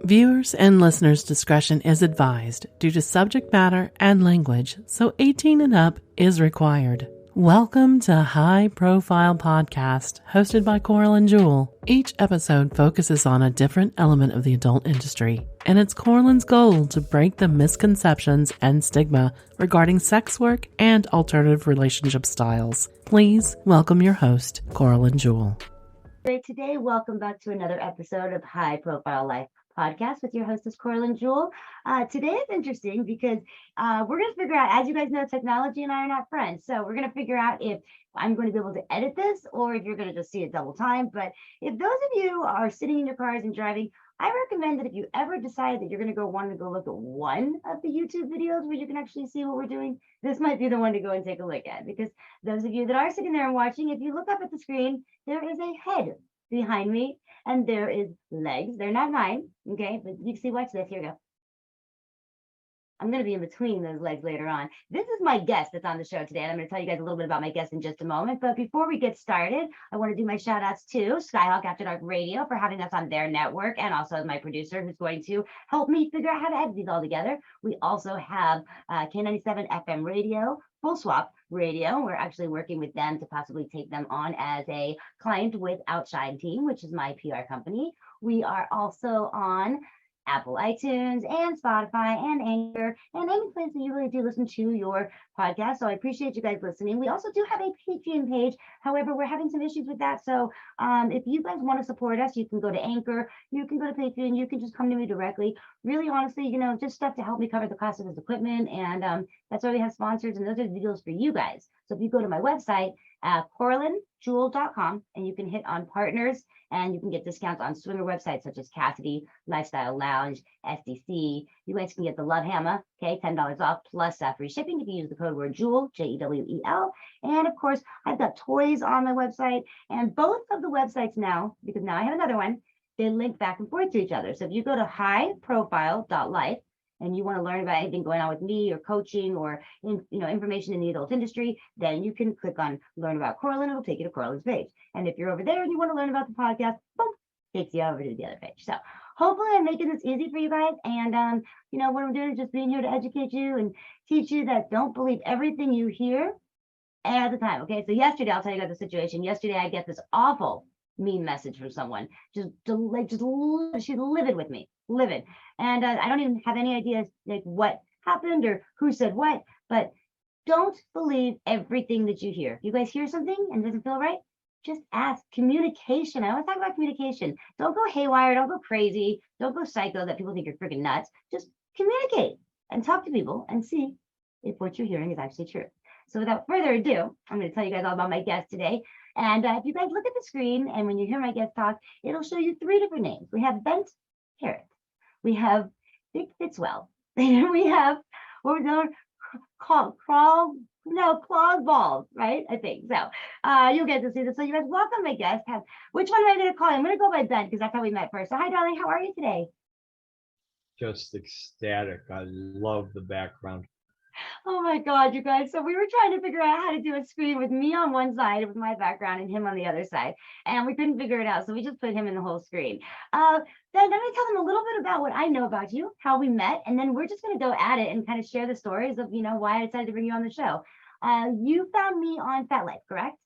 Viewers and listeners' discretion is advised due to subject matter and language, so 18 and up is required. Welcome to High Profile Podcast, hosted by Coral and Jewel. Each episode focuses on a different element of the adult industry, and it's Coral's goal to break the misconceptions and stigma regarding sex work and alternative relationship styles. Please welcome your host, Coral and Jewel. Great. Today, welcome back to another episode of High Profile Life Podcast with your hostess, Coral and Jewel. Today is interesting because we're going to figure out, as you guys know, technology and I are not friends. So we're going to figure out if I'm going to be able to edit this or if you're going to just see it double time. But if those of you are sitting in your cars and driving, I recommend that if you ever decide that you're going to want to go look at one of the YouTube videos where you can actually see what we're doing, this might be the one to go and take a look at. Because those of you that are sitting there and watching, if you look up at the screen, there is a head behind me and there is legs. They're not mine, okay? But you can see, watch this. Here we go. I'm going to be in between those legs later on. This is my guest that's on the show today, and I'm going to tell you guys a little bit about my guest in just a moment. But before we get started, I want to do my shout outs to Skyhawk After Dark Radio for having us on their network, and also my producer who's going to help me figure out how to edit these all together. We also have K97 FM Radio, Full Swap Radio. We're actually working with them to possibly take them on as a client with Outshine Team, which is my PR company. We are also on Apple iTunes and Spotify and Anchor and any place that you really do listen to your podcast. So I appreciate you guys listening. We also do have a Patreon page. However, we're having some issues with that. So if you guys want to support us, you can go to Anchor, you can go to Patreon, you can just come to me directly. Really, honestly, just stuff to help me cover the cost of this equipment. And that's why we have sponsors, and those are the deals for you guys. So if you go to my website, coralandjewel.com, and you can hit on partners, and you can get discounts on swinger websites such as Cassidy, Lifestyle Lounge, SDC. You guys can get the Love Hammer, okay, $10 off plus free shipping if you use the code word Jewel, Jewel. And of course, I've got toys on my website, and both of the websites now, because now I have another one, they link back and forth to each other. So if you go to highprofile.life, and you want to learn about anything going on with me or coaching or information in the adult industry, then you can click on Learn About Coral and it'll take you to Coral's page. And if you're over there and you want to learn about the podcast, boom, takes you over to the other page. So hopefully I'm making this easy for you guys. And what I'm doing is just being here to educate you and teach you that don't believe everything you hear at the time. Okay, so yesterday, I'll tell you guys the situation. Yesterday, I get this awful mean message from someone, she's livid with me, livid. And I don't even have any idea like what happened or who said what, but don't believe everything that you hear. If you guys hear something and it doesn't feel right, just ask. Communication. I always talk about communication. Don't go haywire, don't go crazy, don't go psycho that people think you're freaking nuts. Just communicate and talk to people and see if what you're hearing is actually true. So without further ado, I'm going to tell you guys all about my guest today. And if you guys look at the screen and when you hear my guest talk, it'll show you three different names. We have Bent Carrott, we have Fitzwell, and we have Claude Ballz, right? I think so. You'll get to see this. So you guys, welcome my guest. Which one am I going to call? I'm going to go by Bent because that's how we met first. So hi, darling. How are you today? Just ecstatic. I love the background. Oh my God, you guys. So we were trying to figure out how to do a screen with me on one side with my background and him on the other side. And we couldn't figure it out. So we just put him in the whole screen. Then I'm going to tell them a little bit about what I know about you, how we met. And then we're just going to go at it and kind of share the stories of, why I decided to bring you on the show. You found me on Fetlife, correct?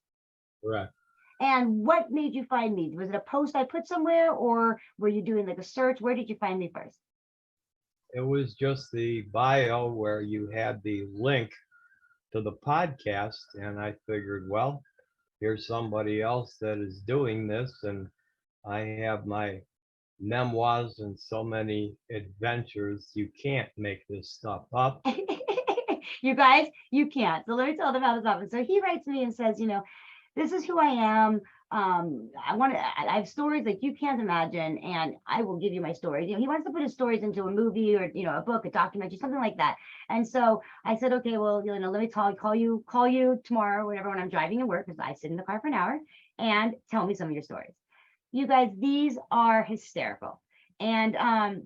Correct. And what made you find me? Was it a post I put somewhere or were you doing like a search? Where did you find me first? It was just the bio where you had the link to the podcast, and I figured, well, here's somebody else that is doing this, and I have my memoirs and so many adventures. You can't make this stuff up. You guys, you can't. So let me tell them how this happens. So he writes me and says, this is who I am. I have stories like you can't imagine, and I will give you my stories. He wants to put his stories into a movie or a book, a documentary, something like that. And so I said, okay, well, let me call you tomorrow, whatever, when I'm driving to work, because I sit in the car for an hour, and tell me some of your stories. You guys, these are hysterical. And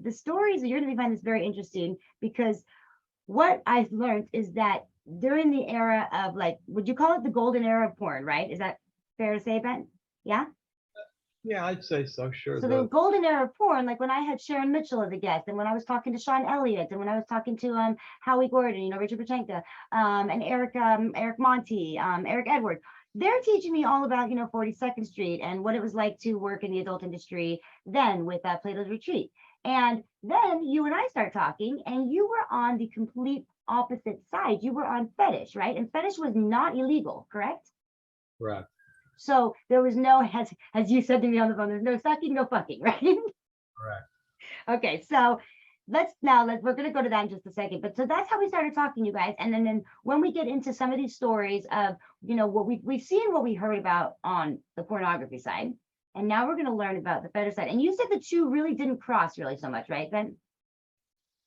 the stories, you're going to find this very interesting because what I've learned is that during the era of would you call it the golden era of porn, right? Is that fair to say, Ben? Yeah? Yeah, I'd say so. Sure. So the golden era of porn, like when I had Sharon Mitchell as a guest, and when I was talking to Sean Elliott, and when I was talking to Howie Gordon, Richard Pachenka, and Eric Monti, Eric Edwards, they're teaching me all about 42nd Street and what it was like to work in the adult industry then with Plato's Retreat. And then you and I start talking, and you were on the complete opposite side. You were on Fetish, right? And Fetish was not illegal, correct? Correct. So there was no, as you said to me on the phone, there's no sucking, no fucking, right? Correct. Okay, so we're going to go to that in just a second. But so that's how we started talking, you guys. And then when we get into some of these stories of, what we've seen, what we heard about on the pornography side, and now we're going to learn about the fetish side. And you said the two really didn't cross really so much, right, Ben?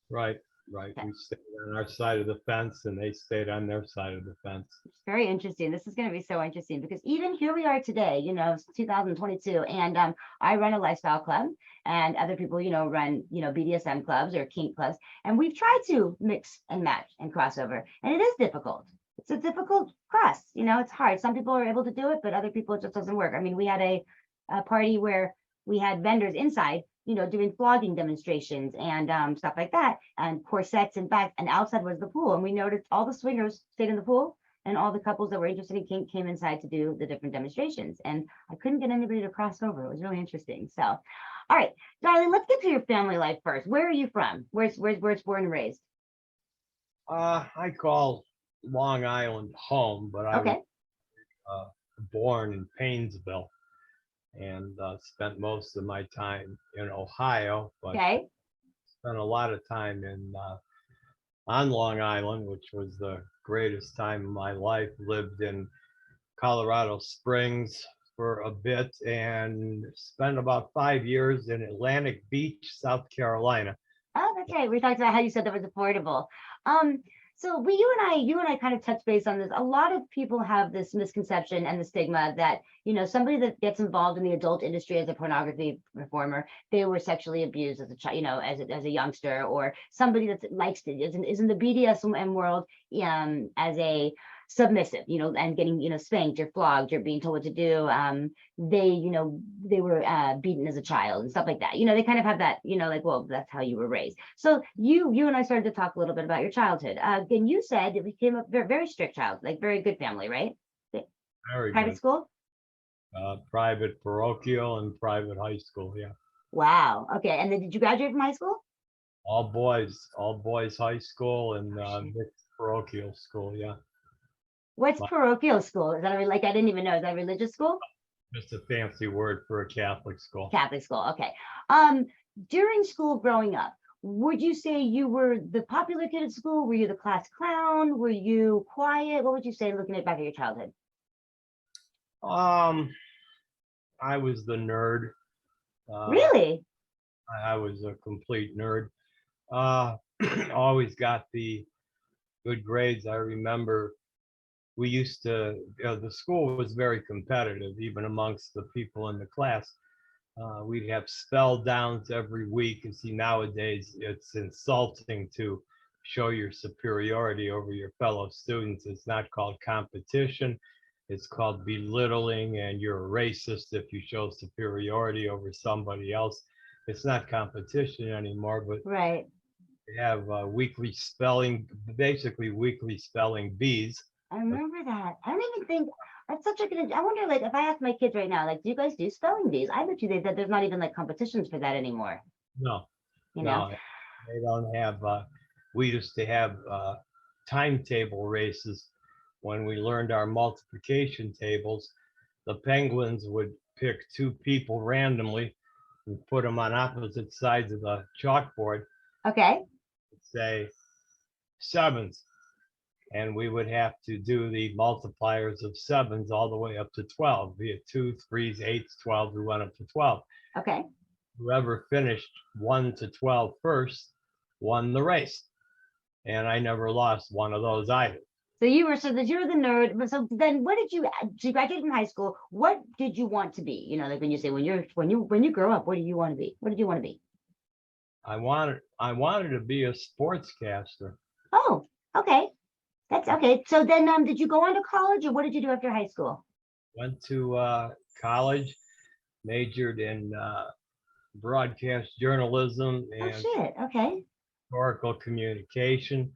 Right. Okay. We stayed on our side of the fence, and they stayed on their side of the fence. It's very interesting. This is going to be so interesting because even here we are today, it's 2022, and I run a lifestyle club, and other people, run, BDSM clubs or kink clubs, and we've tried to mix and match and crossover, and it is difficult. It's a difficult cross. It's hard. Some people are able to do it, but other people it just doesn't work. I mean, we had a party where we had vendors inside, doing flogging demonstrations and stuff like that, and corsets and back, and outside was the pool. And we noticed all the swingers stayed in the pool, and all the couples that were interested in kink came inside to do the different demonstrations. And I couldn't get anybody to cross over. It was really interesting. So, all right, darling, let's get to your family life first. Where are you from? Where's born and raised? I call Long Island home, but I was born in Painesville, and spent most of my time in Ohio, but spent a lot of time on Long Island, which was the greatest time of my life. Lived in Colorado Springs for a bit, and spent about 5 years in Atlantic Beach, South Carolina. Oh, that's right. We talked about how you said that was affordable. So you and I kind of touched base on this. A lot of people have this misconception and the stigma that, somebody that gets involved in the adult industry as a pornography performer, they were sexually abused as a child, as a youngster, or somebody that likes to is in the BDSM world as a submissive, and getting, spanked or flogged or being told what to do. They were beaten as a child and stuff like that. They kind of have that, well, that's how you were raised. So you and I started to talk a little bit about your childhood. And you said it became a very, very strict child, like very good family, right? Very private good. School? Private parochial and private high school, yeah. Wow. Okay. And then did you graduate from high school? All boys high school and mixed parochial school, yeah. What's parochial school? Is that I didn't even know. Is that a religious school? Just a fancy word for a Catholic school. Catholic school. Okay. During school growing up, would you say you were the popular kid at school? Were you the class clown? Were you quiet? What would you say looking back at your childhood? I was the nerd. Really? I was a complete nerd. Always got the good grades. I remember we used to, the school was very competitive, even amongst the people in the class. We'd have spell downs every week. And see, nowadays it's insulting to show your superiority over your fellow students. It's not called competition. It's called belittling, and you're a racist if you show superiority over somebody else. It's not competition anymore, but right. They have weekly spelling bees. I remember that. I don't even think that's such a good. I wonder, if I ask my kids right now, do you guys do spelling bees? I bet you that there's not even competitions for that anymore. No, no, they don't have. We used to have timetable races when we learned our multiplication tables. The penguins would pick two people randomly and put them on opposite sides of the chalkboard. Okay. Say sevens, and we would have to do the multipliers of sevens all the way up to 12, be it 2, 3s, 8s, 12s. We went up to 12. Okay. Whoever finished 1 to 12 first won the race, and I never lost one of those either. So you're the nerd. So then, what did you graduated from high school? What did you want to be? When you say when you grow up, what do you want to be? What did you want to be? I wanted to be a sportscaster. Oh, okay. That's okay. So then, did you go on to college, or what did you do after high school? Went to college. majored in broadcast journalism Oh and shit. Okay. historical communication,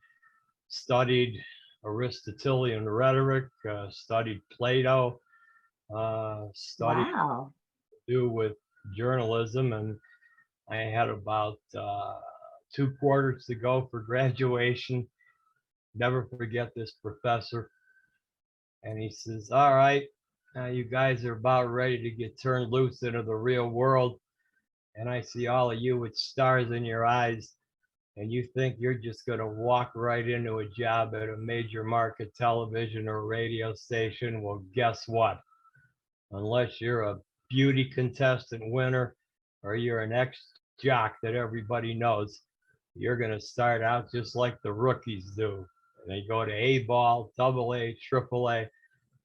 studied Aristotelian rhetoric, studied Plato, studied Wow. to do with journalism, and I had about 2 quarters to go for graduation. Never forget this professor. And he says, all right, you guys are about ready to get turned loose into the real world. And I see all of you with stars in your eyes. And you think you're just going to walk right into a job at a major market television or radio station. Well, guess what? Unless you're a beauty contestant winner or you're an ex-jock that everybody knows, you're going to start out just like the rookies do. They go to A ball, double A, triple A,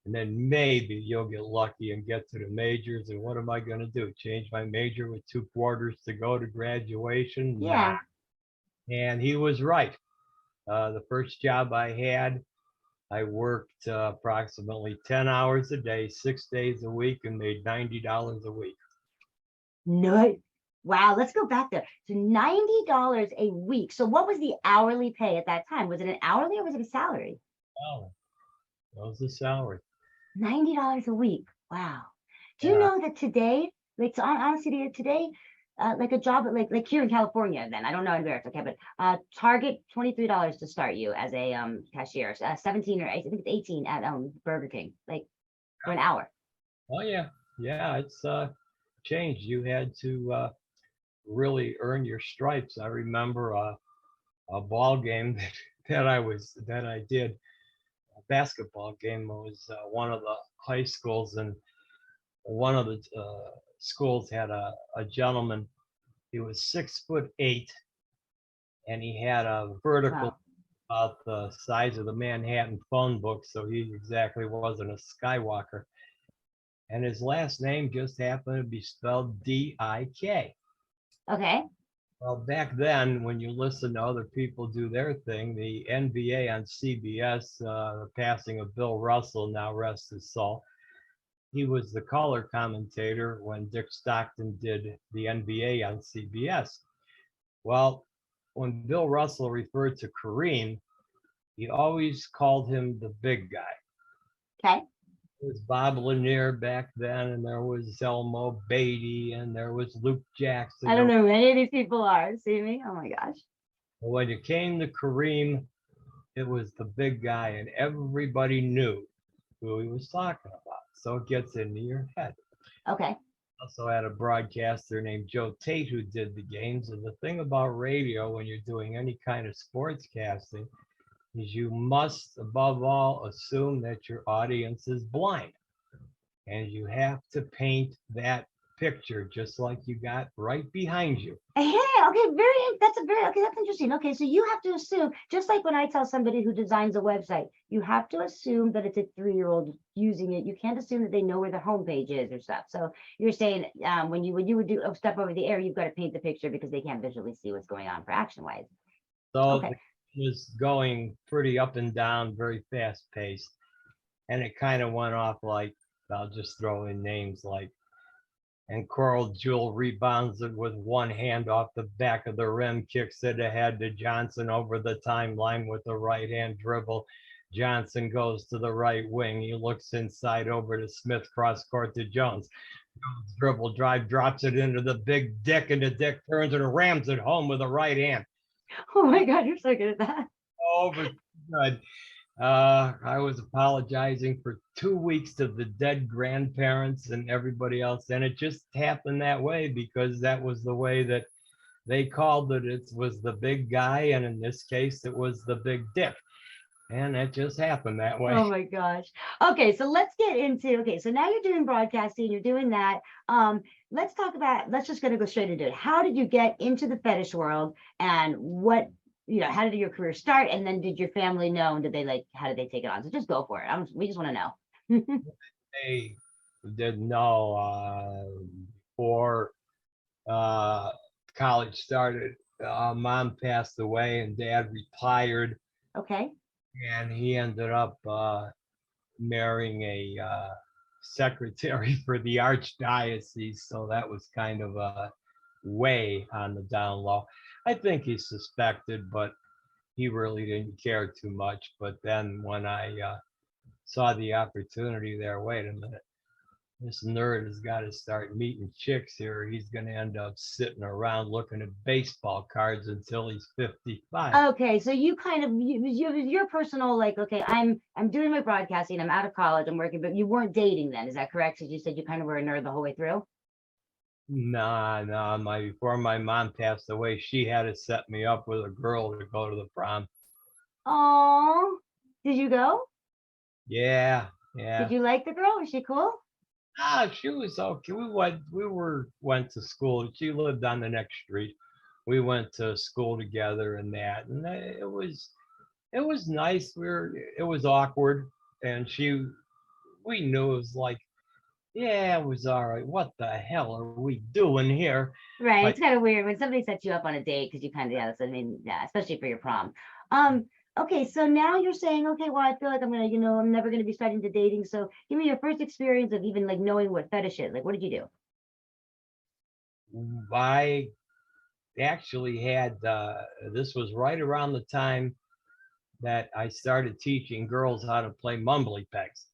and then maybe you'll get lucky and get to the majors. And what am I going to do? Change my major with 2 quarters to go to graduation? Yeah. Nah. And he was right. The first job I had, I worked approximately 10 hours a day, 6 days a week, and made $90 a week. No. Wow. Let's go back there. So $90 a week. So what was the hourly pay at that time? Was it an hourly or was it a salary? Oh, that was the salary. $90 a week. Wow. Do you Yeah. know that today, like, so honestly, today, like a job like here in California, then I don't know anywhere else, okay, but Target $23 to start you as a cashier, 17 or I think it's 18 at Burger King, like for an hour. Oh yeah, yeah. It's changed. You had to really earn your stripes. I remember a ball game that I did, a basketball game. It was one of the high schools, and one of the schools had a gentleman. He was 6'8", and he had a vertical Wow. about the size of the Manhattan phone book, so he exactly wasn't a Skywalker. And his last name just happened to be spelled D-I-K. Okay. Well, back then, when you listen to other people do their thing, the NBA on CBS, the passing of Bill Russell, now rest his soul, he was the color commentator when Dick Stockton did the NBA on CBS. Well, when Bill Russell referred to Kareem, he always called him the big guy. Okay. There was Bob Lanier back then, and there was Elmo Beatty, and there was Luke Jackson. I don't know who any of these people are. See me? Oh my gosh. When it came to Kareem, it was the big guy, and everybody knew who he was talking about. So it gets into your head. Okay. Also had a broadcaster named Joe Tate who did the games. And the thing about radio, when you're doing any kind of sports casting, is you must, above all, assume that your audience is blind. And you have to paint that picture just like you got right behind you. Hey, okay, that's interesting. Okay, so you have to assume, just like when I tell somebody who designs a website, you have to assume that it's a 3-year-old using it. You can't assume that they know where the homepage is or stuff. So you're saying when you would do step over the air, you've got to paint the picture because they can't visually see what's going on for action wise. So Okay. it was going pretty up and down, very fast paced. And it kind of went off like, I'll just throw in names like, and Coral Jewel rebounds it with one hand off the back of the rim, kicks it ahead to Johnson over the timeline with the right hand dribble. Johnson goes to the right wing. He looks inside over to Smith, cross court to Jones. Jones dribble drive, drops it into the big Dick, and the Dick turns and rams it home with the right hand. Oh my God, you're so good at that. Oh, but good. I was apologizing for 2 weeks to the dead grandparents and everybody else, and it just happened that way because that was the way that they called it. It was the big guy, and in this case, it was the big Dick, and it just happened that way. Oh my gosh. Okay, so let's get into, okay, so now you're doing broadcasting, you're doing that. Let's just gonna go straight into it. How did you get into the fetish world, and what, how did your career start? And then did your family know, and how did they take it on? So just go for it. We just want to know. They didn't know before college started. Mom passed away and Dad retired. Okay. And he ended up marrying a secretary for the archdiocese, so that was kind of way on the down low. I think he suspected, but he really didn't care too much. But then when I saw the opportunity there, wait a minute, this nerd has got to start meeting chicks here. He's going to end up sitting around looking at baseball cards until he's 55. Okay, so you kind of your personal like, okay, I'm doing my broadcasting, I'm out of college, I'm working, but you weren't dating then, is that correct? Because you said you kind of were a nerd the whole way through. Nah, before my mom passed away, she had to set me up with a girl to go to the prom. Oh, did you go? Yeah. Did you like the girl? Was she cool? She was okay. We went to school. She lived on the next street. We went to school together and that, and it was nice. It was awkward, and we knew it was like, yeah, it was all right. What the hell are we doing here? Right. But it's kind of weird when somebody sets you up on a date because you kind of, I mean, yeah, especially for your prom. Okay, so now you're saying, okay, well, I feel like I'm gonna, I'm never gonna be starting to dating. So give me your first experience of even like knowing what fetish is. Like, what did you do? I actually had this was right around the time that I started teaching girls how to play mumbly pegs.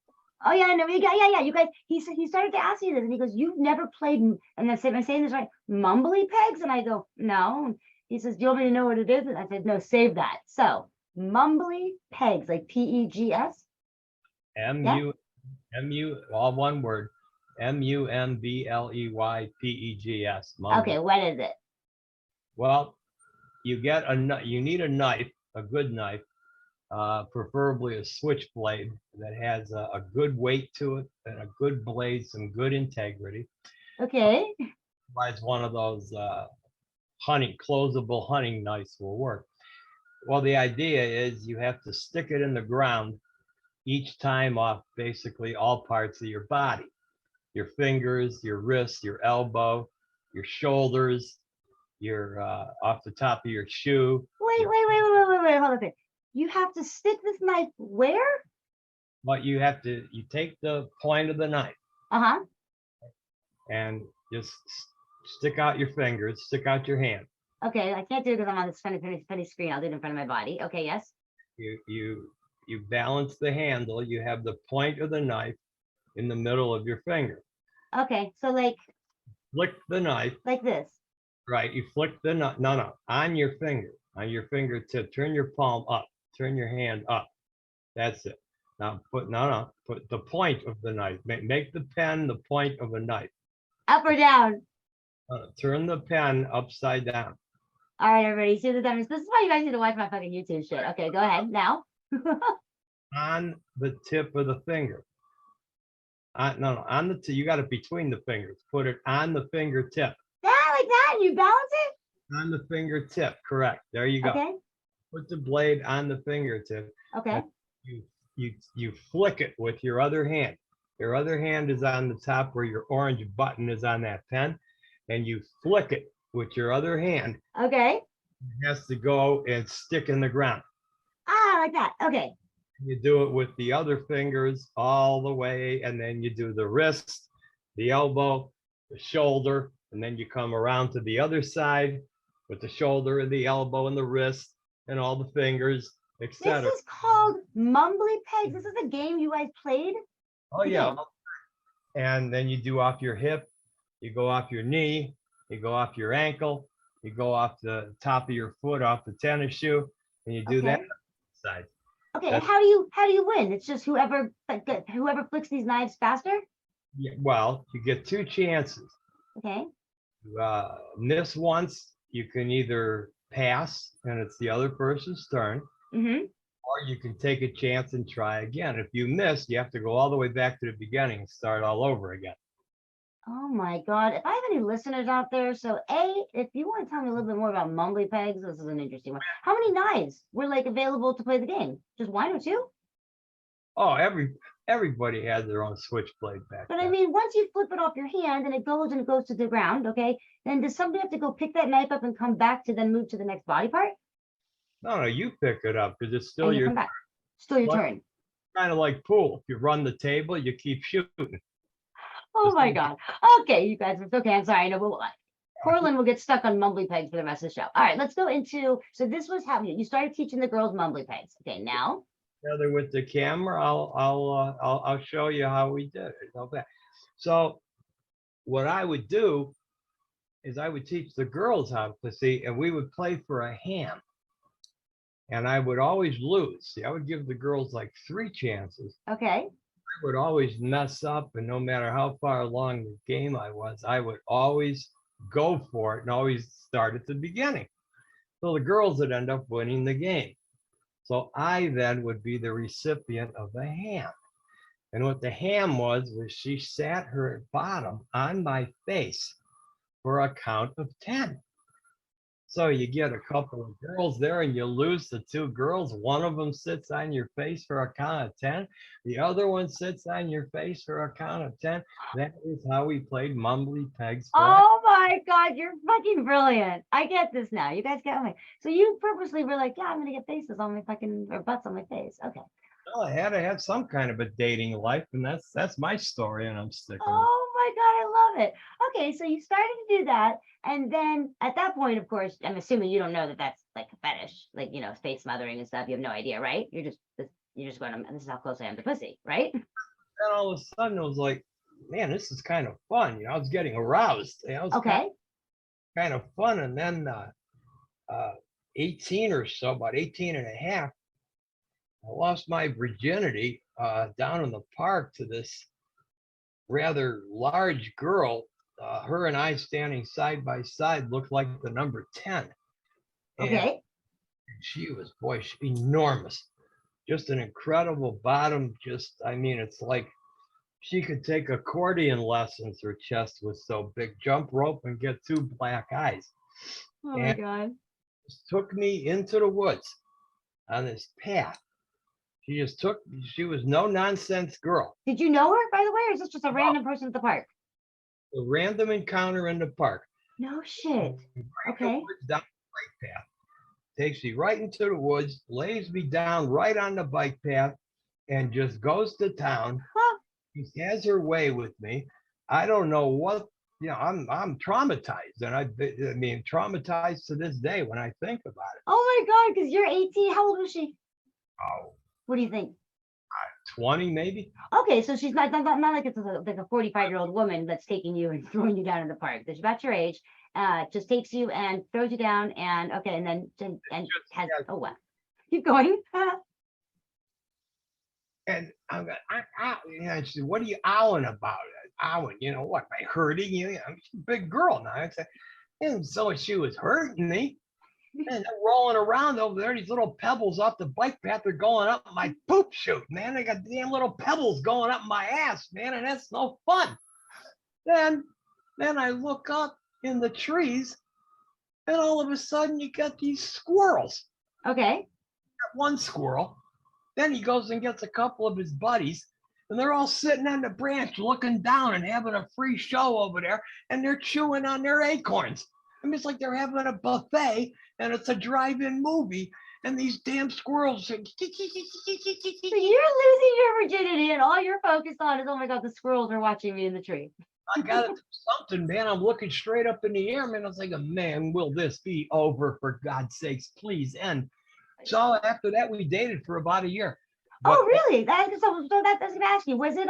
Oh yeah, no, yeah. You guys, he started to ask you this, and he goes, "You've never played?" And I said, "Am I saying this right? Mumbly pegs?" And I go, "No." And he says, "Do you want me to know what it is?" And I said, "No, save that." So mumbly pegs, like PEGS. M-U, all one word, MUMBLEYPEGS. Okay, what is it? Well, you need a knife, a good knife, preferably a switchblade that has a good weight to it and a good blade, some good integrity. Okay. Otherwise, one of those closable hunting knives will work. Well, the idea is you have to stick it in the ground each time off basically all parts of your body, your fingers, your wrists, your elbow, your shoulders, your off the top of your shoe. Wait, hold on a second. You have to stick this knife where? But you take the point of the knife and just stick out your fingers, stick out your hand. Okay, I can't do it because I'm on this funny screen. I'll do it in front of my body. Okay, yes. You balance the handle. You have the point of the knife in the middle of your finger. Okay, so like flick the knife like this. Right, you flick the knife. No, on your fingertip. Turn your palm up. Turn your hand up. That's it. Now put the point of the knife. Make the pen the point of a knife. Up or down? Turn the pen upside down. All right, everybody, see the difference. This is why you guys need to watch my fucking YouTube shit. Okay, go ahead now. On the tip of the finger. No, on the you got it between the fingers. Put it on the fingertip. Yeah, like that, and you balance it? On the fingertip, correct. There you go. Okay. Put the blade on the fingertip. Okay. You flick it with your other hand. Your other hand is on the top where your orange button is on that pen, and you flick it with your other hand. Okay. It has to go and stick in the ground. Like that. Okay. You do it with the other fingers all the way, and then you do the wrist, the elbow, the shoulder, and then you come around to the other side with the shoulder and the elbow and the wrist and all the fingers, etc. This is called mumbly pegs. This is a game you guys played? Oh, yeah. And then you do off your hip, you go off your knee, you go off your ankle, you go off the top of your foot, off the tennis shoe, and you do that side. Okay, and how do you win? It's just whoever flicks these knives faster? Yeah, well, you get two chances. Okay. Miss once, you can either pass and it's the other person's turn, or you can take a chance and try again. If you miss, you have to go all the way back to the beginning and start all over again. Oh my God. If I have any listeners out there, so if you want to tell me a little bit more about mumbly pegs, this is an interesting one. How many knives were like available to play the game? Just one or two? Oh, everybody had their own switchblade back But then. I mean, once you flip it off your hand and it goes to the ground, okay, then does somebody have to go pick that knife up and come back to then move to the next body part? No, you pick it up because it's still And you your come back. Still your turn. kind of like pool. If you run the table, you keep shooting. Oh my God. Okay, you guys. Okay, I'm sorry. I know, but Corlin will get stuck on mumbly pegs for the rest of the show. All right, let's go into. So this was how you started teaching the girls mumbly pegs. Okay, now. Together with the camera, I'll show you how we did it. Okay. So what I would do is I would teach the girls how to see, and we would play for a ham. And I would always lose. See, I would give the girls like 3 chances. Okay. I would always mess up, and no matter how far along the game I would always go for it and always start at the beginning. So the girls would end up winning the game. So I then would be the recipient of the ham. And what the ham was she sat her bottom on my face for a count of 10. So you get a couple of girls there and you lose the 2 girls. One of them sits on your face for a count of 10. The other one sits on your face for a count of 10. That is how we played mumbly pegs. Oh my God, you're fucking brilliant. I get this now. You guys get me. So you purposely were like, yeah, I'm gonna get faces on my fucking, or butts on my face. Okay. Well, I had to have some kind of a dating life, and that's my story, and I'm sticking with it. Oh my God, I love it. Okay, so you started to do that. And then at that point, of course, I'm assuming you don't know that that's like a fetish, like, you know, face smothering and stuff. You have no idea, right? You're just going, this is how close I am to pussy, right? And all of a sudden, it was like, man, this is kind of fun. You know, I was getting aroused. You know, it was Okay. kind of fun. And then 18 or so, about 18 and a half, I lost my virginity down in the park to this rather large girl. Her and I standing side by side looked like the number 10. Okay. And she was, boy, enormous. Just an incredible bottom. I mean, it's like she could take accordion lessons. Her chest was so big. Jump rope and get 2 black eyes. Oh my God. Took me into the woods on this path. She was no nonsense girl. Did you know her, by the way, or is this just a random person at the park? A random encounter in the park. No shit. Okay. Down the bike path. Takes me right into the woods, lays me down right on the bike path, and just goes to town. Huh. She has her way with me. I don't know what, you know, I'm traumatized, and I mean traumatized to this day when I think about it. Oh my God, because you're 18. How old was she? Oh, What do you think? 20 maybe. Okay, so she's not like it's like a 45-year-old woman that's taking you and throwing you down in the park. She's about your age. Just takes you and throws you down, and okay, and then has oh wow, keep going. And I'm going, you know, she said, what are you owling about? Owling, you know what? By hurting you? I'm a big girl now. I said, and so she was hurting me. And they're rolling around over there. These little pebbles off the bike path are going up my poop chute, man. They got damn little pebbles going up my ass, man, and that's no fun. Then I look up in the trees, and all of a sudden you got these squirrels. Okay. Got one squirrel. Then he goes and gets a couple of his buddies, and they're all sitting on the branch looking down and having a free show over there, and they're chewing on their acorns. I mean, it's like they're having a buffet, and it's a drive-in movie, and these damn squirrels. So you're losing your virginity, and all you're focused on is, oh my God, the squirrels are watching me in the tree. I got to do something, man. I'm looking straight up in the air, man. I was like, man, will this be over? For God's sakes, please end. So after that, we dated for about a year. But, oh, really? So that doesn't ask you. Was it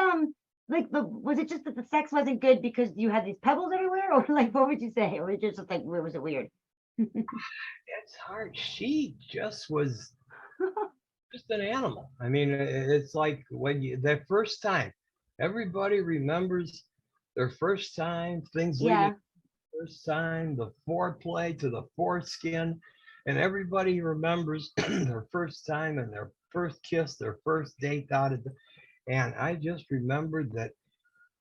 was it just that the sex wasn't good because you had these pebbles everywhere, or like what would you say? Or just like was it weird? It's hard. She just was just an animal. I mean, it's like when that first time, everybody remembers their first time, things leading first time, the foreplay to the foreskin, and everybody remembers their first time and their first kiss, their first date out of the, and I just remembered that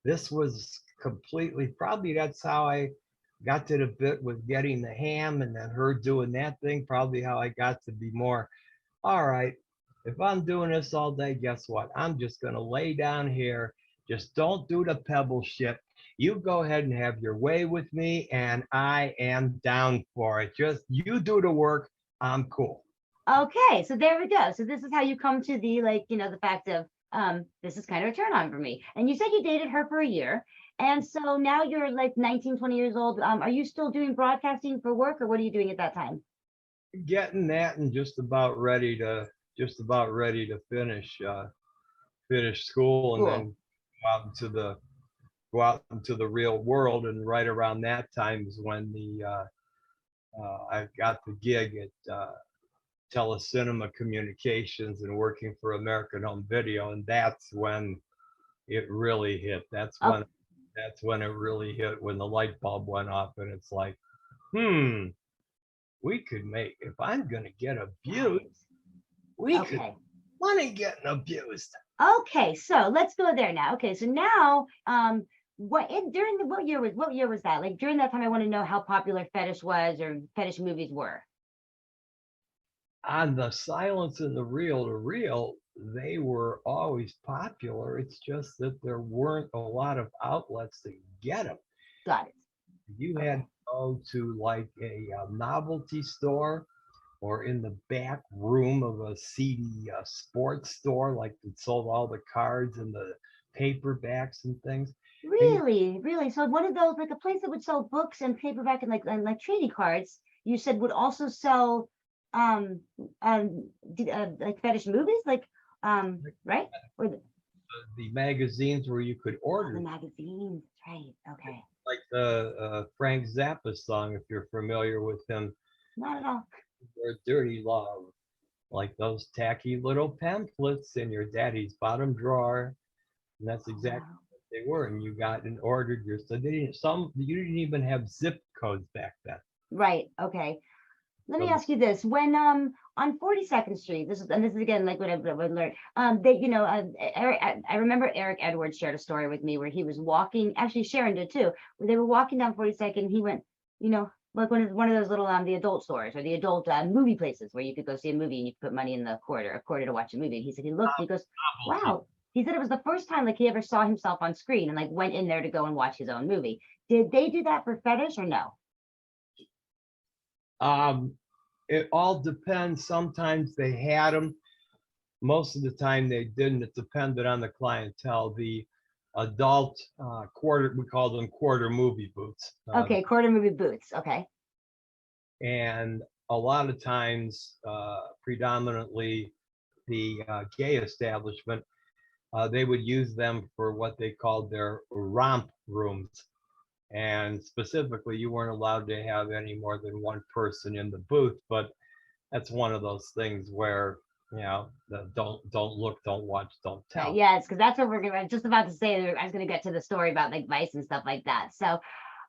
this was completely, probably that's how I got to the bit with getting the ham, and then her doing that thing, probably how I got to be more, all right, if I'm doing this all day, guess what? I'm just going to lay down here. Just don't do the pebble shit. You go ahead and have your way with me, and I am down for it. Just you do the work. I'm cool. Okay, so there we go. So this is how you come to the, like, you know, the fact of this is kind of a turn on for me. And you said you dated her for a year, And so now you're like 19, 20 years old. Are you still doing broadcasting for work, or what are you doing at that time? Getting that and just about ready to finish school and Cool. then go out into the real world. And right around that time is when I got the gig at Telecinema Communications and working for American Home Video, and that's when it really hit. Oh, That's when it really hit, when the light bulb went off, and it's like, hmm, we could make, if I'm gonna get abused, nice. we could Okay. money getting abused. Okay, so let's go there now. Okay, so now, what year was that? Like during that time, I want to know how popular Fetish was or Fetish movies were. On the silence and the reel to reel, they were always popular. It's just that there weren't a lot of outlets to get them. Got it. You Okay. had to go to like a novelty store or in the back room of a seedy sports store, like that sold all the cards and the paperbacks and things. And Really, really. So one of those, like a place that would sell books and paperback and like trading cards, you said would also sell um like Fetish movies, like right? Or the magazines where you could the order, magazines, right? Okay. like the Frank Zappa song, if you're familiar with him, Not at all. or Dirty Love, like those tacky little pamphlets in your daddy's bottom drawer. And that's Oh, exactly wow. what they were. And you got and ordered your, so they didn't, you didn't even have zip codes back then. Right. Okay. Let me So ask you this: when on 42nd Street, this is again like what I've learned. They Eric, I remember Eric Edwards shared a story with me where he was walking. Actually, Sharon did too. Where they were walking down 42nd. He went, like one of those little the adult stores or the adult movie places where you could go see a movie and you could put money in the quarter to watch a movie. He said he looked. He goes, novelty. wow. He said it was the first time like he ever saw himself on screen and like went in there to go and watch his own movie. Did they do that for Fetish or no? Um, it all depends. Sometimes they had them. Most of the time they didn't. It depended on the clientele. The adult quarter, we call them quarter movie booths. Okay, quarter movie booths. Okay. And a lot of times, predominantly the gay establishment, they would use them for what they called their romp rooms. And specifically, you weren't allowed to have any more than one person in the booth. But that's one of those things where, the don't look, don't watch, don't tell. Yes, because that's what I was just about to say. I was going to get to the story about like Vice and stuff like that. So,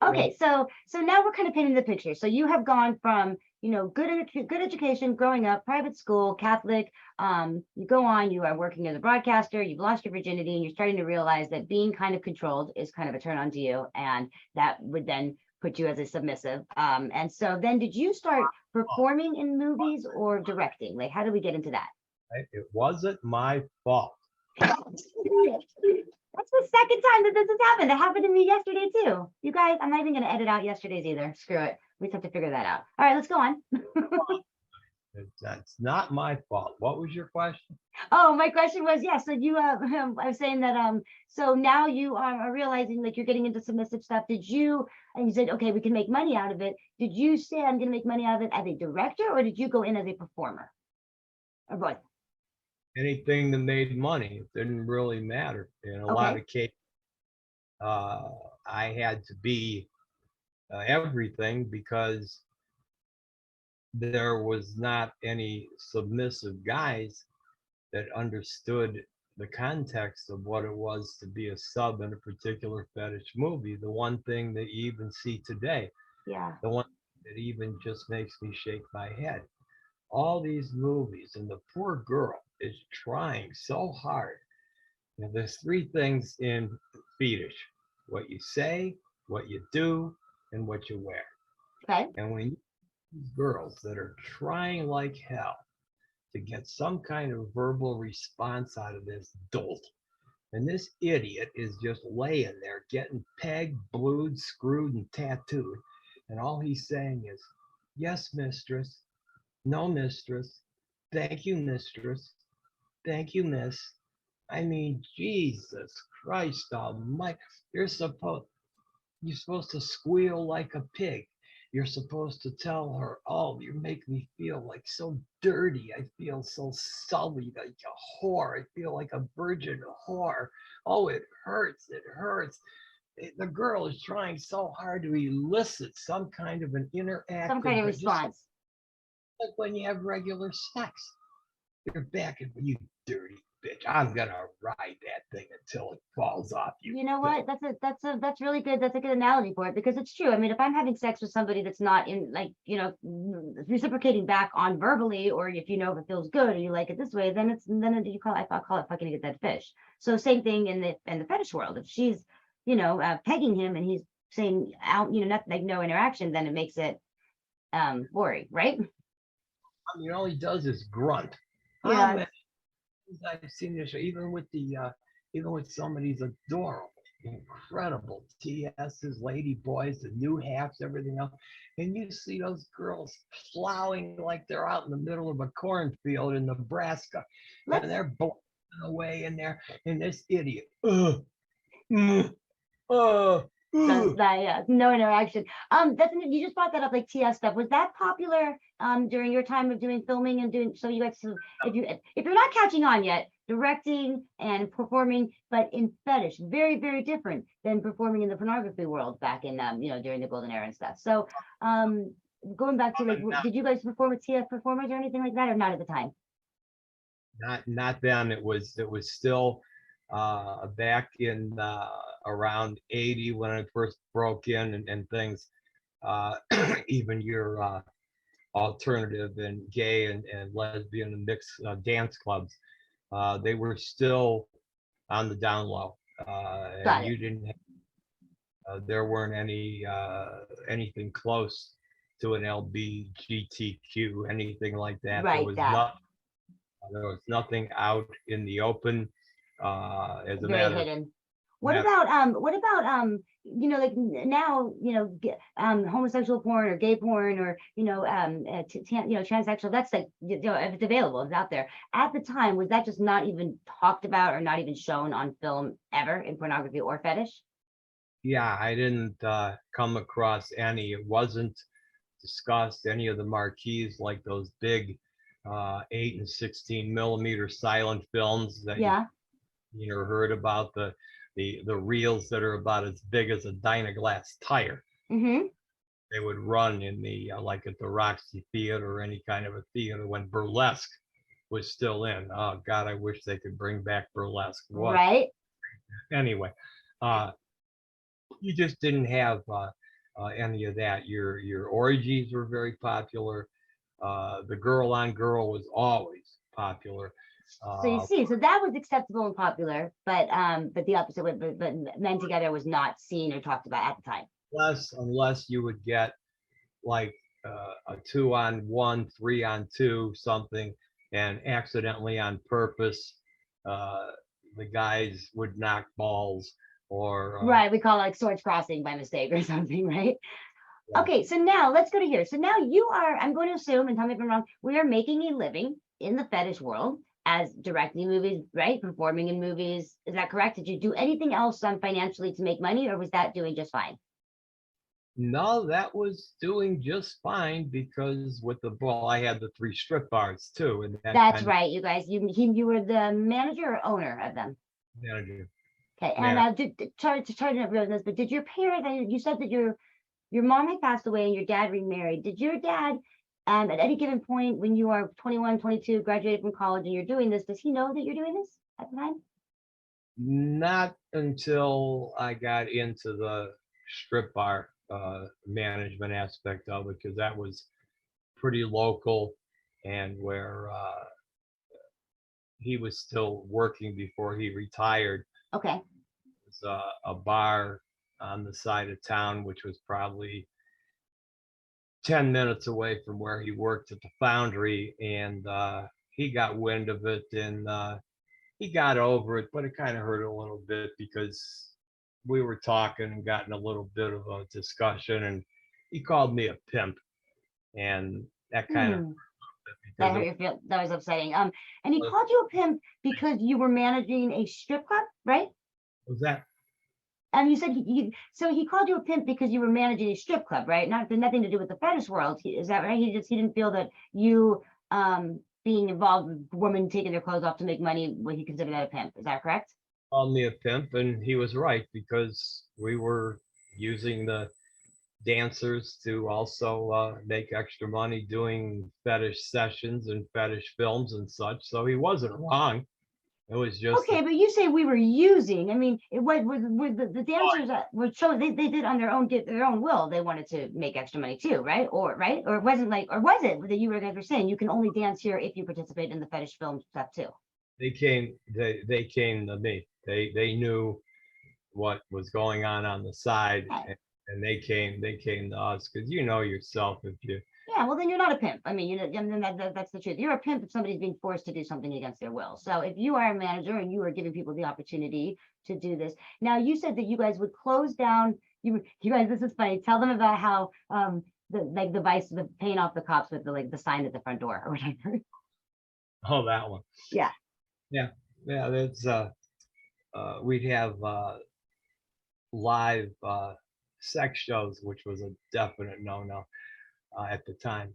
Well, okay, so now we're kind of painting the picture. So you have gone from good education, growing up, private school, Catholic. You go on, you are working as a broadcaster. You've lost your virginity, and you're starting to realize that being kind of controlled is kind of a turn on to you, and that would then put you as a submissive. And so then, did you start performing in movies or directing? Like, how did we get into that? it wasn't my fault. That's the second time that this has happened. It happened to me yesterday too. You guys, I'm not even going to edit out yesterday's either. Screw it. We just have to figure that out. All right, let's go on. That's not my fault. What was your question? Oh, my question was, yeah. So you, I was saying that, so now you are realizing like you're getting into submissive stuff. And you said, okay, we can make money out of it. Did you say I'm going to make money out of it as a director, or did you go in as a performer? Or both? Anything that made money. It didn't really matter. In a lot Okay. of cases, I had to be everything, because there was not any submissive guys that understood the context of what it was to be a sub in a particular fetish movie. The one thing that you even see today, Yeah. the one that even just makes me shake my head. All these movies, and the poor girl is trying so hard. There's three things in fetish: what you say, what you do, and what you wear. Okay. And when you these girls that are trying like hell to get some kind of verbal response out of this dolt, and this idiot is just laying there getting pegged, blued, screwed, and tattooed, and all he's saying is, "Yes, mistress. No, mistress. Thank you, mistress. Thank you, miss." I mean, Jesus Christ Almighty! You're supposed You're supposed to squeal like a pig. You're supposed to tell her, "Oh, you make me feel like so dirty. I feel so sullied, like a whore. I feel like a virgin whore. Oh, it hurts. It hurts." The girl is trying so hard to elicit some kind of an Some kind interactive, of but just response. like when you have regular sex. You're back and you dirty bitch. I'm gonna ride that thing until it falls off, you You know what? filth. That's really good. That's a good analogy for it because it's true. I mean, if I'm having sex with somebody that's not in like, reciprocating back on verbally, or if if it feels good or you like it this way, then you call it, I call it fucking a get that fish. So same thing in the fetish world. If she's, pegging him and he's saying out, nothing, like no interaction, then it makes it boring, right? I mean, all he does is grunt. How Yeah. many times I've seen this, even with somebody's adorable, incredible TS's, lady boys, the new halves, everything else, and you see those girls plowing like they're out in the middle of a cornfield in Nebraska, and Let's they're blowing away in there, and this idiot, mm, uh, does uh, that, yeah, no interaction. That's you just brought that up, like TS stuff. Was that popular during your time of doing filming and doing, so you guys, so if you're not catching on yet, directing and performing, but in fetish, very, very different than performing in the pornography world back in during the golden era and stuff. So going back to like, did you guys perform with TS performers or anything like that, or not at the time? not then. It was still back in around 80 when I first broke in and things. Even your alternative and gay and lesbian and mixed dance clubs, they were still on the down low, and Got it. you didn't. There weren't anything close to an LBGTQ, anything like that. There Right, was that not. There was nothing out in the open. As a very matter of hidden. matter, What about like now, homosexual porn or gay porn or transsexual, that's like, if it's available, it's out there. At the time, was that just not even talked about or not even shown on film ever in pornography or fetish? yeah, I didn't come across any. It wasn't discussed any of the marquees like those big 8 and 16 millimeter silent films that Yeah. heard about, the reels that are about as big as a Dynaglass tire. Mm-hmm. They would run in the like at the Roxy Theater or any kind of a theater when burlesque was still in. Oh God, I wish they could bring back burlesque. What? Right. Anyway, uh, you just didn't have any of that. Your orgies were very popular. The girl on girl was always popular. So you Uh, see, so that was acceptable and popular, but the opposite, but men together was not seen or talked about at the time. unless you would get like a 2-on-1, 3-on-2, something, and accidentally on purpose, uh, the guys would knock balls or Right, we call it like swords crossing by mistake or something, right? yeah. Okay, so now let's go to here. So now you are, I'm going to assume, and tell me if I'm wrong, we are making a living in the fetish world as directing movies, right? Performing in movies. Is that correct? Did you do anything else financially to make money, or was that doing just fine? No, that was doing just fine because with the ball, I had the 3 strip bars too, and that That's kind of right, you guys. You were the manager or owner of them. manager. Okay, and Man, sorry to not realize this, but did your parents? You said that your mom had passed away and your dad remarried. Did your dad, at any given point when you are 21, 22, graduated from college and you're doing this, does he know that you're doing this at the time? not until I got into the strip bar management aspect of it, because that was pretty local and where he was still working before he retired. Okay. It was a bar on the side of town, which was probably 10 minutes away from where he worked at the foundry. And he got wind of it and he got over it, but it kind of hurt a little bit because we were talking and gotten a little bit of a discussion. And he called me a pimp. And that kind of Hmm. That because hurt it your feel. That was upsetting. And he was, called you a pimp because you were managing a strip club, right? was that And you said so he called you a pimp because you were managing a strip club, right? Nothing to do with the fetish world. Is that right? He didn't feel that you being involved with women taking their clothes off to make money, what he considered that a pimp. Is that correct? called me a pimp, and he was right because we were using the dancers to also make extra money doing fetish sessions and fetish films and such. So he wasn't wrong. It was just Okay, but you say we were using. I mean, it was were the dancers that were shown they did on their own will. They wanted to make extra money too, right? Or it wasn't like, or was it that you guys were saying you can only dance here if you participate in the fetish film stuff too? they came to me. They knew what was going on the side, Right. and they came to us because you know yourself if you Yeah, well, then you're not a pimp. I mean, that's the truth. You're a pimp if somebody's being forced to do something against their will. So if you are a manager and you are giving people the opportunity to do this, now you said that you guys would close down. You guys, this is funny. Tell them about how the paying off the cops with the sign at the front door or whatever. oh that one Yeah. yeah that's we'd have live sex shows, which was a definite no at the time.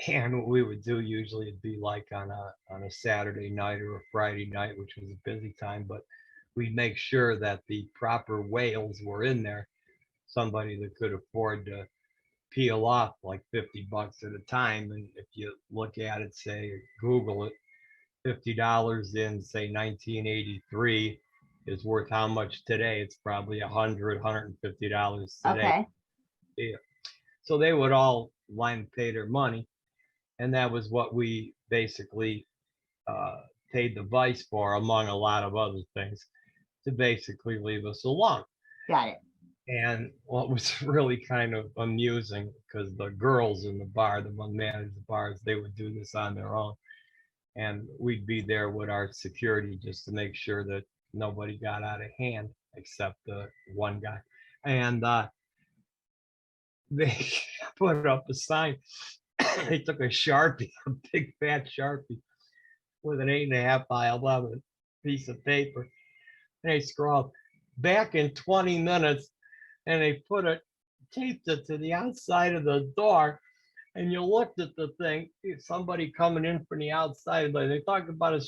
And what we would do usually it'd be like on a Saturday night or a Friday night, which was a busy time, but we'd make sure that the proper whales were in there. Somebody that could afford to peel off like $50 at a time. And if you look at it, say Google it, $50 in say 1983 is worth how much today? It's probably $150 today. Okay. Yeah. So they would all line pay their money, and that was what we basically paid the vice for, among a lot of other things, to basically leave us alone. Got it. And what was really kind of amusing, because the girls in the bar, the one managed the bars, they would do this on their own, and we'd be there with our security just to make sure that nobody got out of hand except the one guy. And they put up a sign. They took a Sharpie, a big fat Sharpie with an 8.5 by 11 piece of paper, and they scrawled back in 20 minutes, and they taped it to the outside of the door. And you looked at the thing, somebody coming in from the outside, like they talk about a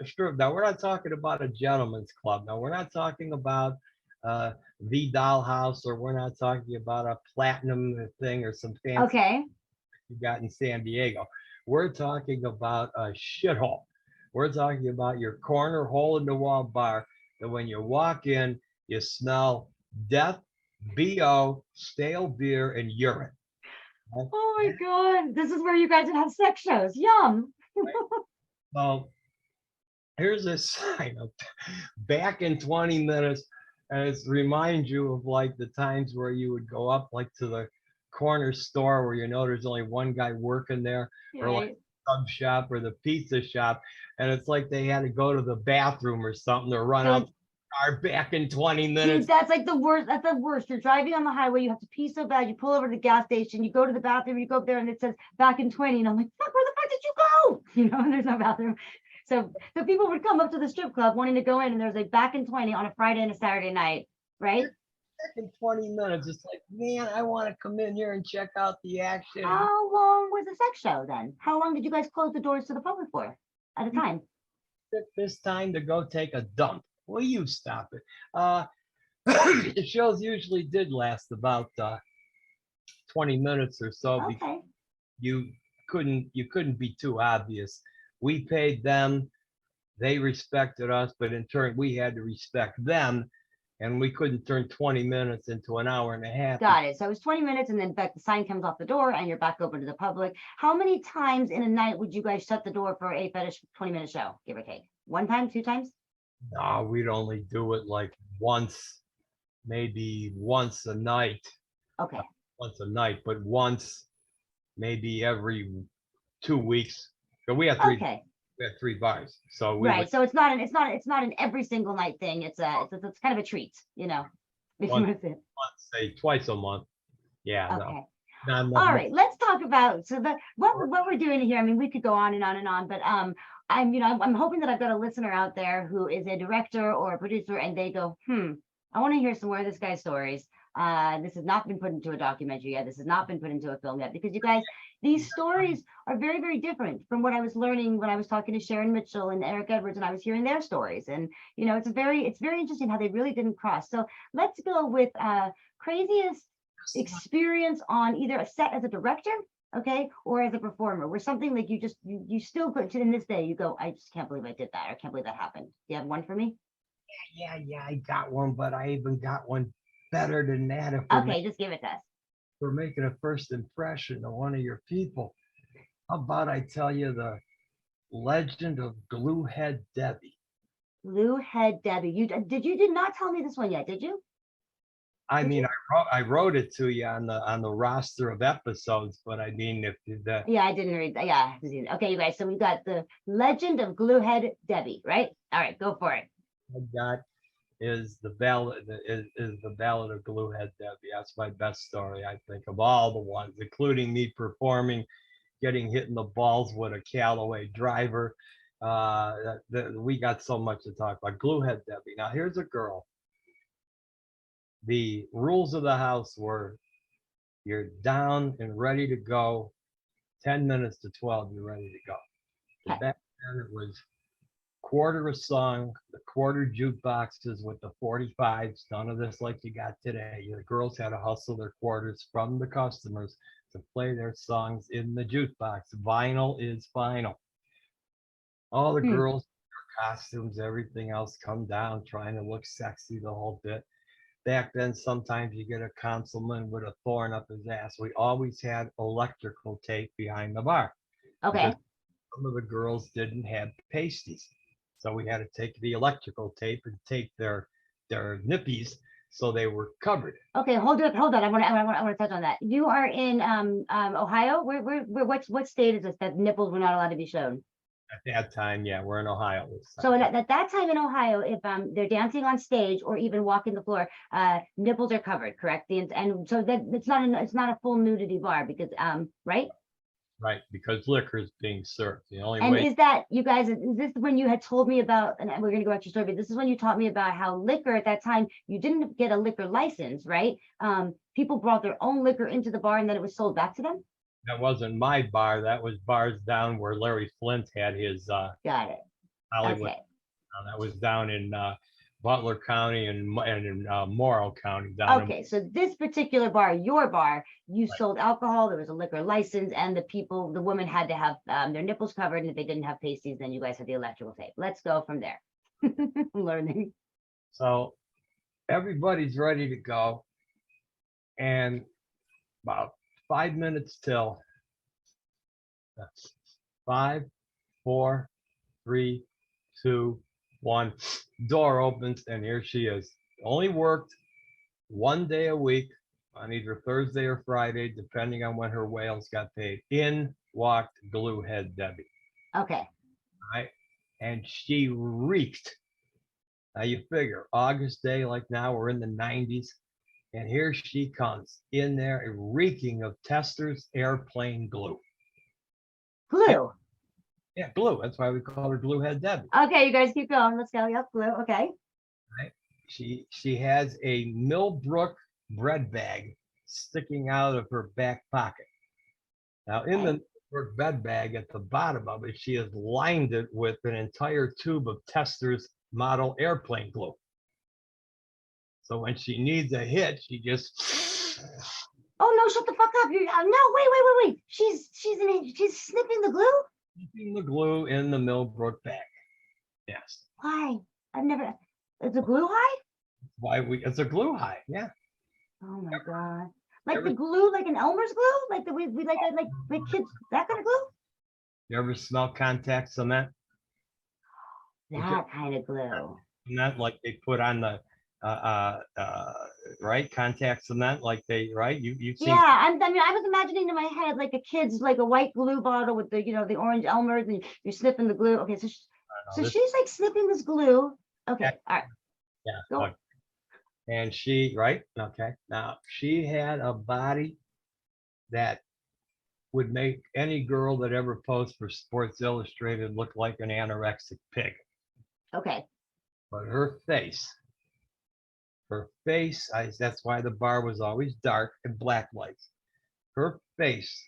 strip. Now, we're not talking about a gentleman's club. Now, we're not talking about the Dollhouse, or we're not talking about a platinum thing or some fancy Okay. you got in San Diego. We're talking about a shithole. We're talking about your corner hole in the wall bar that when you walk in, you smell death, BO, stale beer, and urine. Oh my God. This is where you guys would have sex shows. Yum. So here's a sign up back in 20 minutes, and it reminds you of like the times where you would go up like to the corner store where you know there's only one guy working there, or like Right. sub shop or the pizza shop, and it's like they had to go to the bathroom or something to run So out the car back in 20 Dude, minutes. that's like the worst. That's the worst. You're driving on the highway. You have to pee so bad. You pull over to the gas station. You go to the bathroom. You go up there, and it says back in 20. And I'm like, fuck, where the fuck did you go? You know, and there's no bathroom. So people would come up to the strip club wanting to go in, and there's like back in 20 on a Friday and a Saturday night, right? Back in 20 minutes, it's like, man, I want to come in here and check out the action. How long was the sex show then? How long did you guys close the doors to the public for at a time? This time to go take a dump. Will you stop it? The shows usually did last about 20 minutes or so, because Okay. you couldn't be too obvious. We paid them, they respected us, but in turn we had to respect them, and we couldn't turn 20 minutes into an hour and a half. Got it. So it was 20 minutes, and then the sign comes off the door, and you're back open to the public. How many times in a night would you guys shut the door for a fetish 20-minute show, give or take? One time, two times? No, we'd only do it like once, maybe once a night. Okay. Once a night, but once maybe every 2 weeks. So we had three. Okay. We had 3 bars, so we Right. would So it's not an every single night thing. It's kind of a treat, you know. If you One- want to say it. say twice a month. Yeah, Okay. no, All right, let's talk about what we're doing here. I mean, we could go on and on and on, but I'm hoping that I've got a listener out there who is a director or a producer, and they go, I want to hear some more of this guy's stories. This has not been put into a documentary yet. This has not been put into a film yet, because you guys, these stories are very, very different from what I was learning when I was talking to Sharon Mitchell and Eric Edwards, and I was hearing their stories. And it's very interesting how they really didn't cross. So let's go with craziest experience on either a set as a director, okay, or as a performer, where something like you still put to in this day, you go, I just can't believe I did that, or I can't believe that happened. Do you have one for me? Yeah, I got one, but I even got one better than that. Okay, just give it to us. We're making a first impression of one of your people. How about I tell you the legend of Gluehead Debbie? Gluehead Debbie. You did not tell me this one yet, did you? I mean, I wrote it to you on the roster of episodes, but I mean, if the I didn't read that. Yeah. Okay, you guys. So we got the legend of Gluehead Debbie, right? All right, go for it. I got is the ballad of Gluehead Debbie. That's my best story, I think, of all the ones, including me performing, getting hit in the balls with a Callaway driver. We got so much to talk about. Gluehead Debbie. Now here's a girl. The rules of the house were you're down and ready to go. 10 minutes to 12, you're ready to go. And back then it was quarter a song, the quarter jukeboxes with the 45s, none of this like you got today. The girls had to hustle their quarters from the customers to play their songs in the jukebox. Vinyl is final. All the girls, their costumes, everything else come down, trying to look sexy the whole bit. Back then, sometimes you get a councilman with a thorn up his ass. We always had electrical tape behind the bar. Okay. Some of the girls didn't have pasties. So we had to take the electrical tape and tape their nippies so they were covered. Okay, hold on. I want to touch on that. You are in Ohio. What state is this that nipples were not allowed to be shown? At that time, yeah, we're in Ohio. So at that time in Ohio, if they're dancing on stage or even walking the floor, nipples are covered, correct? And so that it's not a full nudity bar, because right? Right, because liquor is being served. The only and way. Is that, you guys, is this when you had told me about, and we're going to go back to your story, but this is when you taught me about how liquor at that time, you didn't get a liquor license, right? People brought their own liquor into the bar and then it was sold back to them? That wasn't my bar. That was bars down where Larry Flint had his got it. Hollywood. Okay. That was down in Butler County and in Morrow County. Okay, so this particular bar, your bar, you sold alcohol, there was a liquor license, and the women had to have their nipples covered, and if they didn't have pasties, then you guys had the electrical tape. Let's go from there. Learning. So everybody's ready to go, and about 5 minutes till 5, 4, 3, 2, 1. Door opens, and here she is. Only worked one day a week on either Thursday or Friday, depending on when her whales got paid. In walked Gluehead Debbie. Okay. All right. And she reeked. Now you figure August day like now, we're in the 90s. And here she comes in there reeking of Tester's airplane glue. Glue. Yeah, glue. That's why we call her Gluehead Debbie. Okay, you guys keep going. Let's go. Yep, glue. Okay. Right. She has a Millbrook bread bag sticking out of her back pocket. Now, in the Millbrook bread bag at the bottom of it, she has lined it with an entire tube of Tester's model airplane glue. So when she needs a hit, she just. Oh no! Shut the fuck up! No, wait! She's sniffing the glue. Sniffing the glue in the Millbrook bag. Yes. Why? I've never. It's a glue high. It's a glue high. Yeah. Oh my god! Like the glue, like an Elmer's glue, like we like kids, that kind of glue. You ever smell contact cement? That kind of glue. Cement, like they put on the right, contact cement, like they, right, you've seen. Yeah, I was imagining in my head like a kid's, like a white glue bottle with the the orange Elmer's, and you're sniffing the glue. Okay, so she's like sniffing this glue. Okay, all right. Yeah. Go. Okay. And she, right, okay, now she had a body that would make any girl that ever posed for Sports Illustrated look like an anorexic pig. Okay. But her face, that's why the bar was always dark and black lights. Her face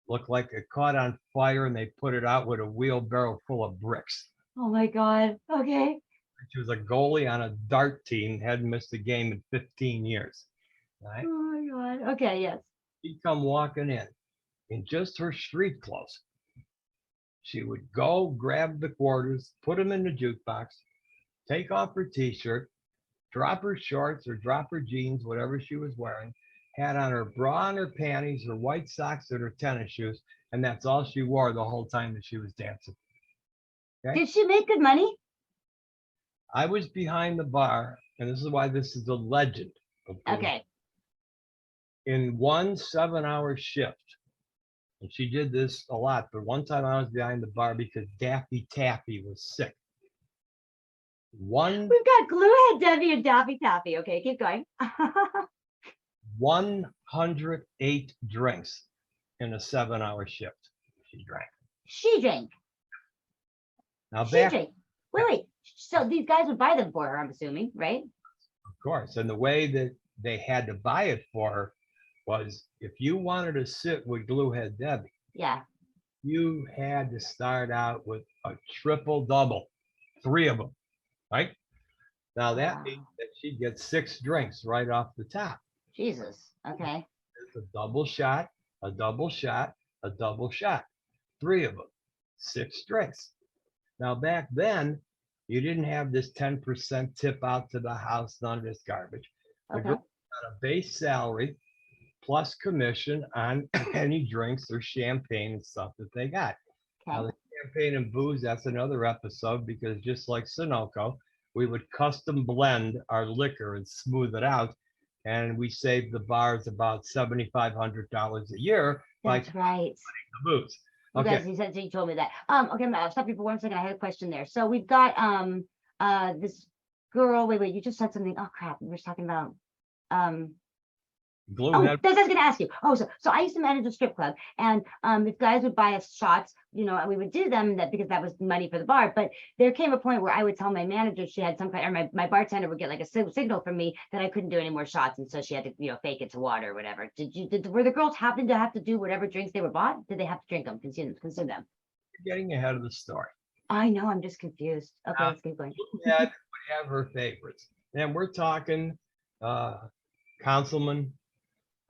looked like it caught on fire and they put it out with a wheelbarrow full of bricks. Oh my God. Okay. She was a goalie on a dart team, hadn't missed a game in 15 years. Right? Oh my God. Okay. Yes. She'd come walking in just her street clothes. She would go grab the quarters, put them in the jukebox, take off her t-shirt, drop her shorts or drop her jeans, whatever she was wearing, had on her bra and her panties, her white socks and her tennis shoes, and that's all she wore the whole time that she was dancing. Okay? Did she make good money? I was behind the bar, and this is why this is a legend. Okay. In one 7-hour shift, and she did this a lot, but one time I was behind the bar because Daffy Taffy was sick. We've got Gluehead Debbie and Daffy Taffy. Okay, keep going. 108 drinks in a 7-hour shift. She drank. She drank. Now She drank. Wait. So these guys would buy them for her, I'm assuming, right? Of course. And the way that they had to buy it for her was if you wanted to sit with Gluehead Debbie, Yeah. you had to start out with a triple double, 3 of them, right? Now that means that she gets 6 drinks right off the top. Jesus. Okay. It's a double shot, a double shot, a double shot, 3 of them, 6 drinks. Now back then, you didn't have this 10% tip out to the house, none of this garbage. The girl got a base salary plus commission on any drinks or champagne and stuff that they got. Okay. Now the champagne and booze, that's another episode because just like Sunoco, we would custom blend our liquor and smooth it out. And we saved the bars about $7,500 a year That's by right. the booze. You Okay. guys, he said, so you told me that. Okay, I'll stop you for 1 second. I had a question there. So we've got this girl. Wait, you just said something. Oh crap, we were talking about Gluehead. that's what I was gonna ask you. So I used to manage a strip club, and if guys would buy us shots, and we would do them because that was money for the bar. But there came a point where I would tell my manager she had some kind, or my bartender would get like a signal from me that I couldn't do any more shots, and so she had to fake it to water or whatever. Were the girls happen to have to do whatever drinks they were bought? Did they have to drink them, consume them? You're getting ahead of the story. I know, I'm just confused. Okay, let's keep going. Gluehead would have her favorites, and we're talking councilman.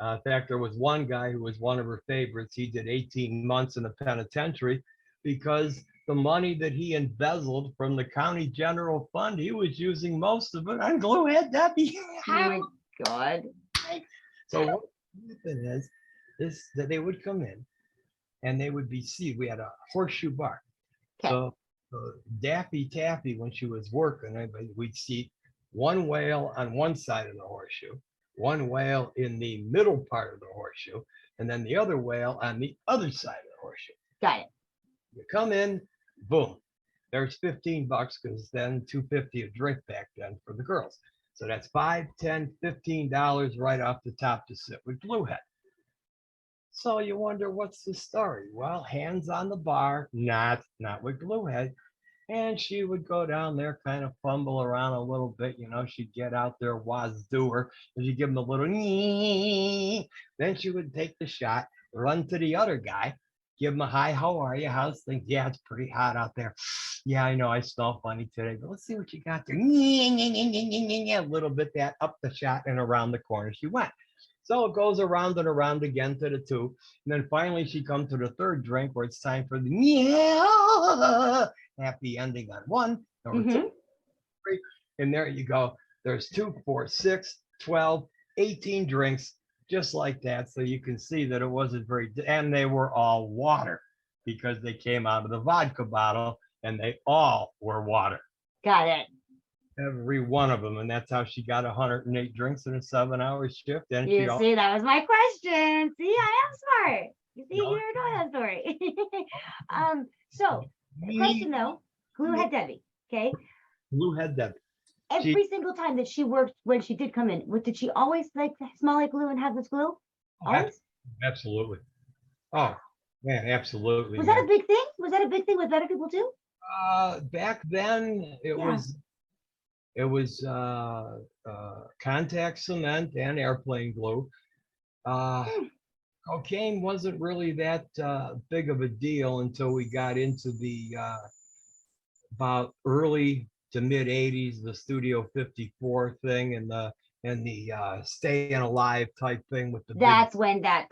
In fact, there was one guy who was one of her favorites. He did 18 months in the penitentiary because the money that he embezzled from the county general fund, he was using most of it on Gluehead Debbie. Oh my God. So what happened is that they would come in and they would be seated. We had a horseshoe bar. Okay. So Daffy Taffy, when she was working, we'd seat one whale on one side of the horseshoe, one whale in the middle part of the horseshoe, and then the other whale on the other side of the horseshoe. Got it. You come in, boom, there's $15 because then $2.50 a drink back then for the girls. So that's $5, $10, $15 right off the top to sit with Gluehead. So you wonder what's the story? Well, hands on the bar, not with Gluehead. And she would go down there, kind of fumble around a little bit. She'd get out there, wazoo her, and she'd give him a little, then she would take the shot, run to the other guy, give him a hi, how are you? How's things? Yeah, it's pretty hot out there. Yeah, I know I smell funny today, but let's see what you got there. A little bit that up the shot and around the corner she went. So it goes around and around again to the 2. And then finally she comes to the 3rd drink where it's time for the happy ending on 1, number 2, 3. And there you go. There's 2, 4, 6, 12, 18 drinks just like that. So you can see that it wasn't and they were all water because they came out of the vodka bottle and they all were water. Got it. Every one of them, and that's how she got 108 drinks in a 7-hour shift. And see, that was my question. See, I am smart. You see, you know that story. So the question though, Gluehead Debbie. Okay. Gluehead Debbie. Every single time that she worked, when she did come in, did she always smell like glue and have this glue? Always? Absolutely. Oh, yeah, absolutely, Was that man. a big thing? Was that a big thing with better people too? Back then, Yeah. it was contact cement and airplane glue. Uh, Hmm. Cocaine wasn't really that big of a deal until we got into the about early to mid '80s, the Studio 54 thing, and the staying alive type thing with the big That's when that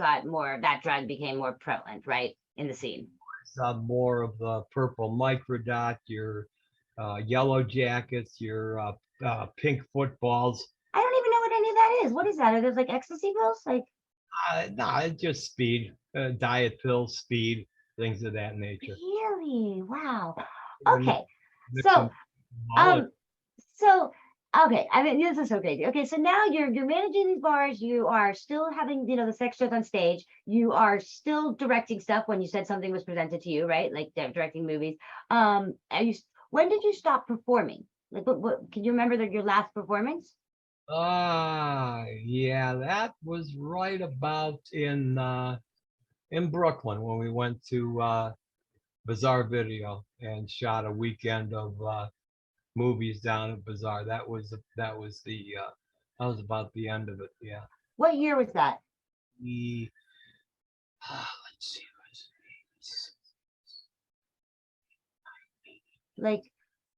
drug became more prevalent, right? In the scene. more of the purple microdot, your yellow jackets, your pink footballs. I don't even know what any of that is. What is that? Are those like ecstasy pills? Like, No, it's just speed, diet pills, speed, things of that nature. really? Wow. And Okay. mix So, them all in. um, so okay. I mean, this is so crazy. Okay, so now you're managing these bars. You are still having, the sex shows on stage. You are still directing stuff when you said something was presented to you, right? Like directing movies. Are you? When did you stop performing? Like, what can you remember your last performance? Yeah, that was right about in Brooklyn when we went to Bizarre Video and shot a weekend of movies down at Bizarre. That was about the end of it. Yeah. What year was that? The let's see, Like,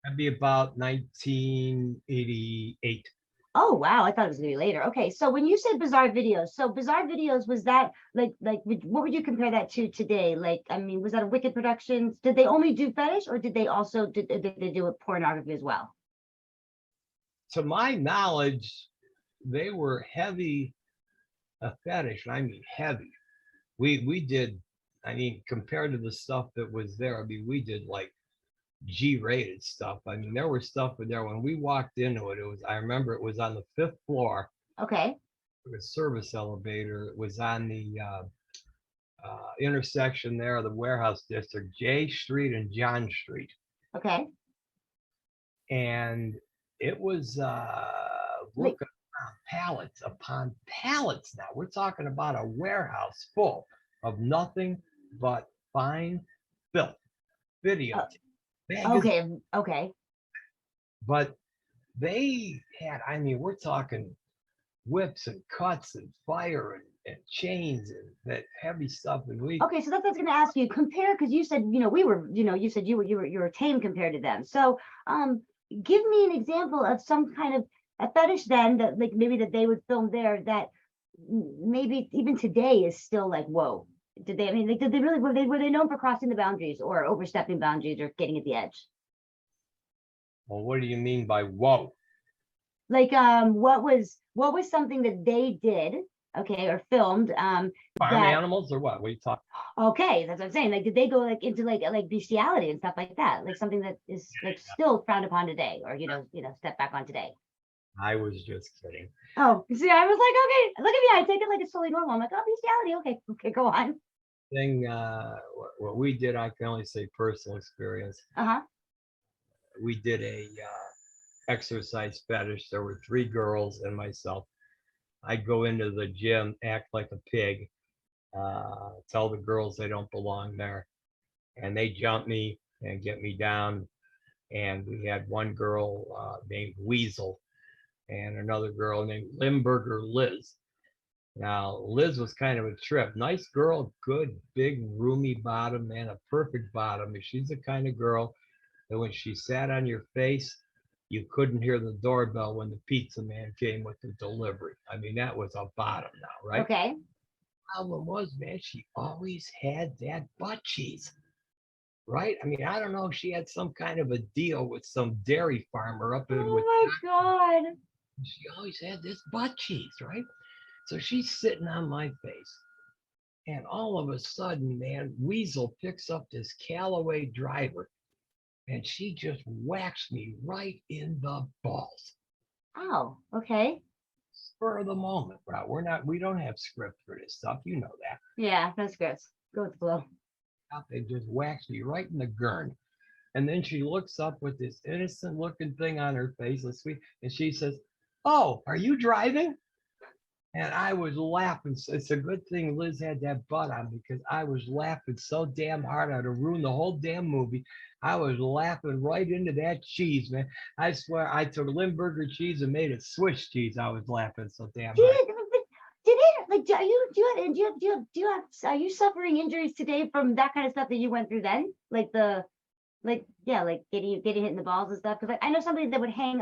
that'd be about 1988. oh wow, I thought it was gonna be later. Okay, so when you said bizarre videos, so bizarre videos was that what would you compare that to today? Like, I mean, was that a Wicked Productions? Did they only do fetish, or did they also did they do pornography as well? To my knowledge, they were heavy fetish. I mean, heavy. We did. I mean, compared to the stuff that was there, I mean, we did like G-rated stuff. I mean, there was stuff in there when we walked into it. It was. I remember it was on the fifth floor. Okay, It was service elevator. It was on the intersection there of the warehouse district, J Street and John Street, okay. and it was Like, looking around pallets upon pallets. Now we're talking about a warehouse full of nothing but fine filth, uh, videotape, magazines. okay, okay. But they had, I mean, we're talking whips and cuts and fire and chains and that heavy stuff. And we, Okay, so that's what I was gonna ask you. Compare, because you said, we were, you said you were tame compared to them. So, give me an example of some kind of a fetish then that like maybe that they would film there that maybe even today is still like, whoa. Did they? I mean, like, did they really? Were they known for crossing the boundaries or overstepping boundaries or getting at the edge? well, what do you mean by whoa? Like, what was something that they did, okay, or filmed, Farm that animals or what? We talk. okay, that's what I'm saying. Like, did they go like into like bestiality and stuff like that? Like something that is like still frowned upon today, or step back on today. I was just kidding. Oh, see, I was like, okay, look at me. I take it like it's totally normal. I'm like, oh, bestiality. Okay, okay, go on. Thing, what we did, I can only say personal experience. Uh-huh. We did a exercise fetish. There were three girls and myself. I'd go into the gym, act like a pig, tell the girls they don't belong there, and they jump me and get me down. And we had one girl named Weasel and another girl named Limburger Liz. Now, Liz was kind of a trip. Nice girl, good, big, roomy bottom, man, a perfect bottom. She's the kind of girl that when she sat on your face, you couldn't hear the doorbell when the pizza man came with the delivery. I mean, that was a bottom now, right? Okay. Problem was, man, she always had that butt cheese, right? I mean, I don't know if she had some kind of a deal with some dairy farmer up in with. Oh my God. She always had this butt cheese, right? So she's sitting on my face. And all of a sudden, man, Weasel picks up this Callaway driver and she just whacks me right in the balls. Oh, okay. Spur of the moment, bro. We don't have script for this stuff. You know that. Yeah, no scripts. Go with the flow. They just whacks me right in the gurn. And then she looks up with this innocent looking thing on her face, and she says, "Oh, are you driving?" And I was laughing. It's a good thing Liz had that butt on because I was laughing so damn hard I'd have ruined the whole damn movie. I was laughing right into that cheese, man. I swear I took Limburger cheese and made it Swiss cheese. I was laughing so damn hard. Did it like are you suffering injuries today from that kind of stuff that you went through then? Like like getting hit in the balls and stuff? Because like I know somebody that would hang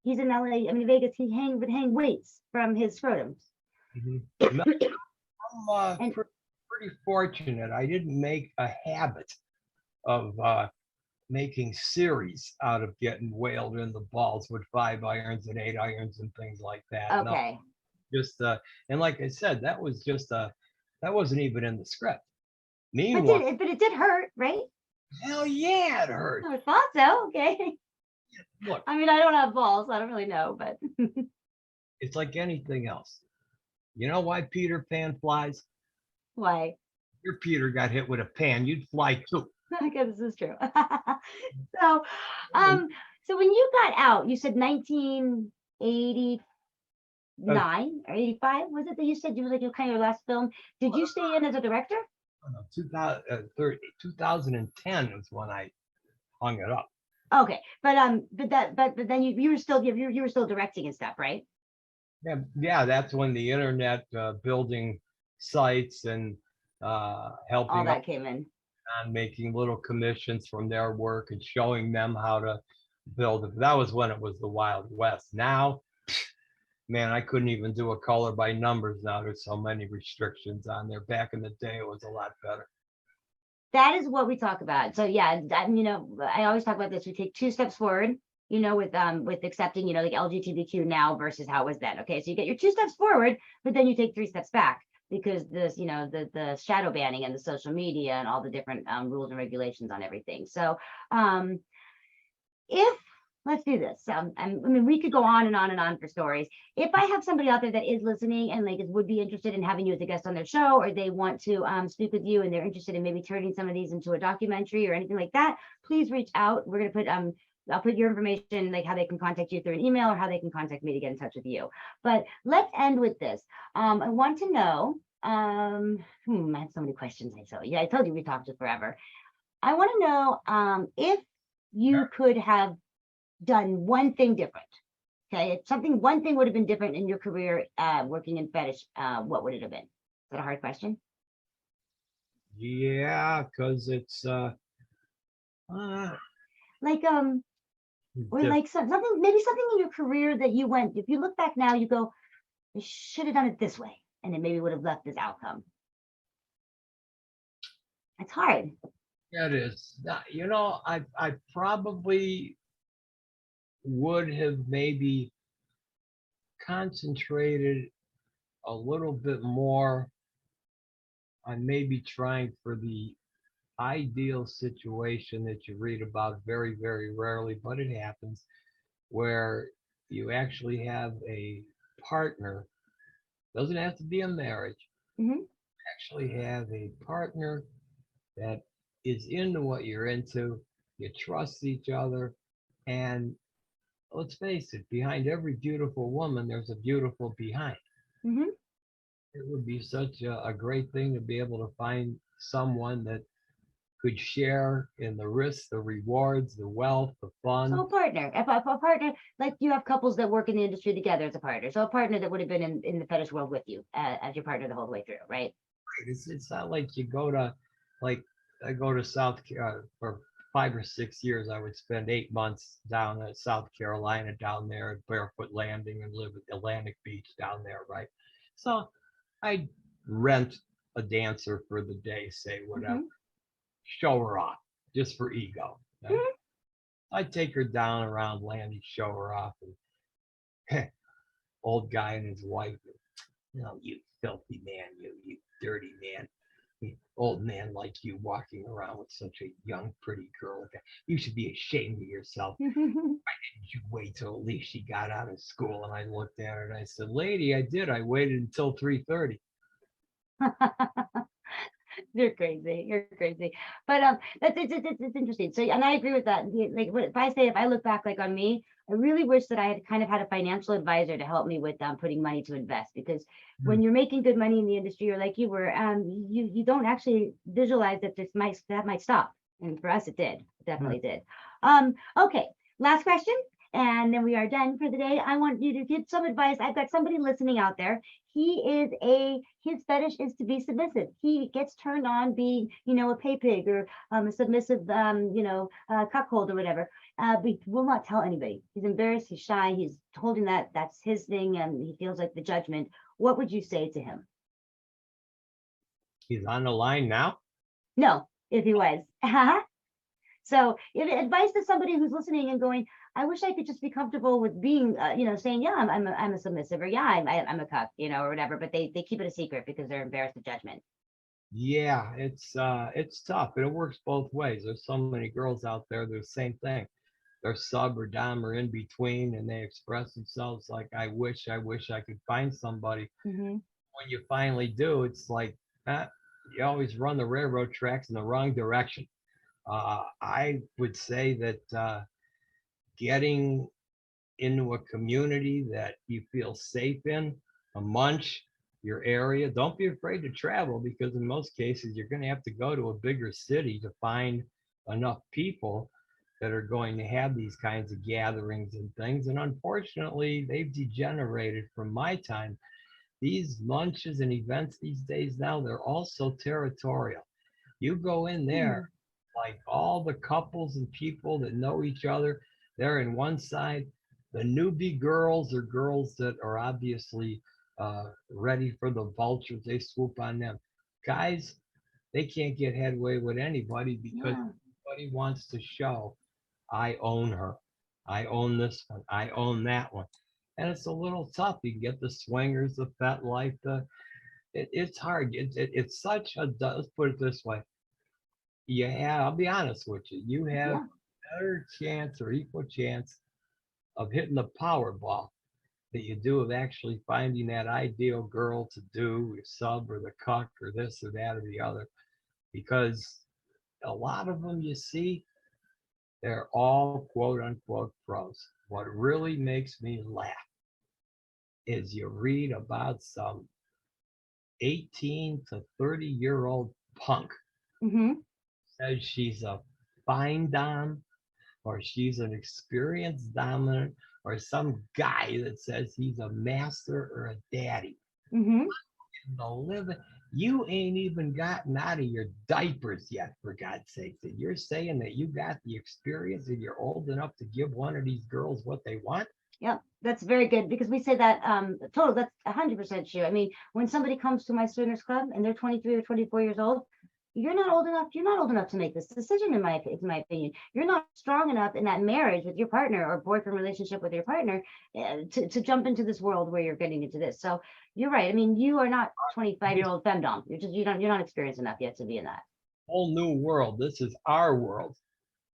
he's in LA, I mean Vegas, would hang weights from his scrotums. Mm-hmm. I'm and pretty fortunate. I didn't make a habit of making series out of getting whaled in the balls with 5 irons and 8 irons and things like that. okay. No, just and like I said, that was just that wasn't even in the script. Meanwhile, but it did hurt, right? Hell yeah, it hurt. I thought so. Okay. Look, I mean, I don't have balls, so I don't really know, but it's like anything else. You know why Peter Pan flies? why? Your Peter got hit with a pan, you'd fly too. I guess this is true. So, so when you got out, you said 1989 or 85, was it that you said you was like your kind of your last film? Did you stay in as a director? No, 2010 is when I hung it up. Okay, but then you were still you were still directing and stuff, right? Yeah, that's when the internet building sites and helping All that came in. on making little commissions from their work and showing them how to build it. That was when it was the Wild West. Now, man, I couldn't even do a color by numbers now. There's so many restrictions on there. Back in the day, it was a lot better. That is what we talk about. So yeah, I always talk about this. We take 2 steps forward, with accepting, like LGBTQ now versus how it was then. Okay, so you get your 2 steps forward, but then you take 3 steps back because this, the shadow banning and the social media and all the different rules and regulations on everything. So if let's do this. I mean, we could go on and on and on for stories. If I have somebody out there that is listening and would be interested in having you as a guest on their show, or they want to speak with you and they're interested in maybe turning some of these into a documentary or anything like that, please reach out. We're going to put I'll put your information, like how they can contact you through an email or how they can contact me to get in touch with you. But let's end with this. I want to know, I had so many questions. I told you we talked to forever. I want to know if you could have done one thing different. Okay, one thing would have been different in your career working in fetish. What would it have been? Is that a hard question? Yeah, because it's or something, maybe something in your career that you went. If you look back now, you go, I should have done it this way, and it maybe would have left this outcome. It's hard. Yeah, it is. I probably would have maybe concentrated a little bit more on maybe trying for the ideal situation that you read about very, very rarely, but it happens, where you actually have a partner. Doesn't have to be a marriage. Mm-hmm. Actually have a partner that is into what you're into. You trust each other, and let's face it, behind every beautiful woman, there's a beautiful behind. Mm-hmm. It would be such a great thing to be able to find someone that could share in the risks, the rewards, the wealth, the fun. So a partner, a partner, like you have couples that work in the industry together as a partner. So a partner that would have been in the fetish world with you as your partner the whole way through, right? It's not like you go to, I go to South Carolina for 5 or 6 years. I would spend 8 months down at South Carolina, down there at Barefoot Landing, and live at Atlantic Beach down there, right? So I'd rent a dancer for the day, say whatever, show her off just for ego. Right? I'd take her down around Landy, show her off, and old guy and his wife, you filthy man, you dirty man. Old man like you walking around with such a young, pretty girl. You should be ashamed of yourself. Why didn't you wait till at least she got out of school? And I looked at her and I said, lady, I did. I waited until 3:30. You're crazy. You're crazy. But that's it's interesting. So, and I agree with that. Like, what if I say, if I look back, like on me, I really wish that I had kind of had a financial advisor to help me with putting money to invest, because when Mm. you're making good money in the industry, or like you were, you don't actually visualize that that might stop. And for us, it did. It Hmm. definitely did. Okay. Last question. And then we are done for the day. I want you to give some advice. I've got somebody listening out there. His fetish is to be submissive. He gets turned on being, a pay pig, or a submissive, cuckold or whatever. But he will not tell anybody. He's embarrassed. He's shy. He's holding that's his thing, and he feels like the judgment. What would you say to him? He's on the line now. No, if he was. So, if advice to somebody who's listening and going, I wish I could just be comfortable with being, saying, yeah, I'm a submissive, or yeah, I'm a cuck, or whatever, but they keep it a secret because they're embarrassed of judgment. Yeah, it's tough, and it works both ways. There's so many girls out there. They're the same thing. They're sub or dom or in between, and they express themselves like, I wish I could find somebody. Mm-hmm. When you finally do, it's like, ah, you always run the railroad tracks in the wrong direction. I would say that getting into a community that you feel safe in, a munch, your area. Don't be afraid to travel, because in most cases you're going to have to go to a bigger city to find enough people that are going to have these kinds of gatherings and things. And unfortunately, they've degenerated from my time. These lunches and events these days now, they're also territorial. You go in there, like all the couples and people that know each other, they're in one side. The newbie girls, or girls that are obviously ready for the vultures, they swoop on them. Guys, they can't get headway with anybody, because Yeah. everybody wants to show, I own her. I own this one. I own that one. And it's a little tough. You get the swingers, the Fetlife, it's hard. It's such a, let's put it this way. Yeah, I'll be honest with you. You have Yeah. better chance or equal chance of hitting the Powerball that you do of actually finding that ideal girl to do your sub or the cuck or this or that or the other. Because a lot of them you see, they're all quote unquote pros. What really makes me laugh is you read about some 18 to 30-year-old punk Mm-hmm. says she's a fine dom, or she's an experienced dominant, or some guy that says he's a master or a daddy. Mm-hmm. The living, you ain't even gotten out of your diapers yet, for God's sakes. And you're saying that you got the experience and you're old enough to give one of these girls what they want? Yeah, that's very good, because we say that that's 100% true. I mean, when somebody comes to my swingers club and they're 23 or 24 years old, you're not old enough to make this decision, in my opinion. You're not strong enough in that marriage with your partner, or boyfriend relationship with your partner, to jump into this world where you're getting into this. So you're right. I mean, you are not 25-year-old femdom. You're not experienced enough yet to be in that. Whole new world. This is our world.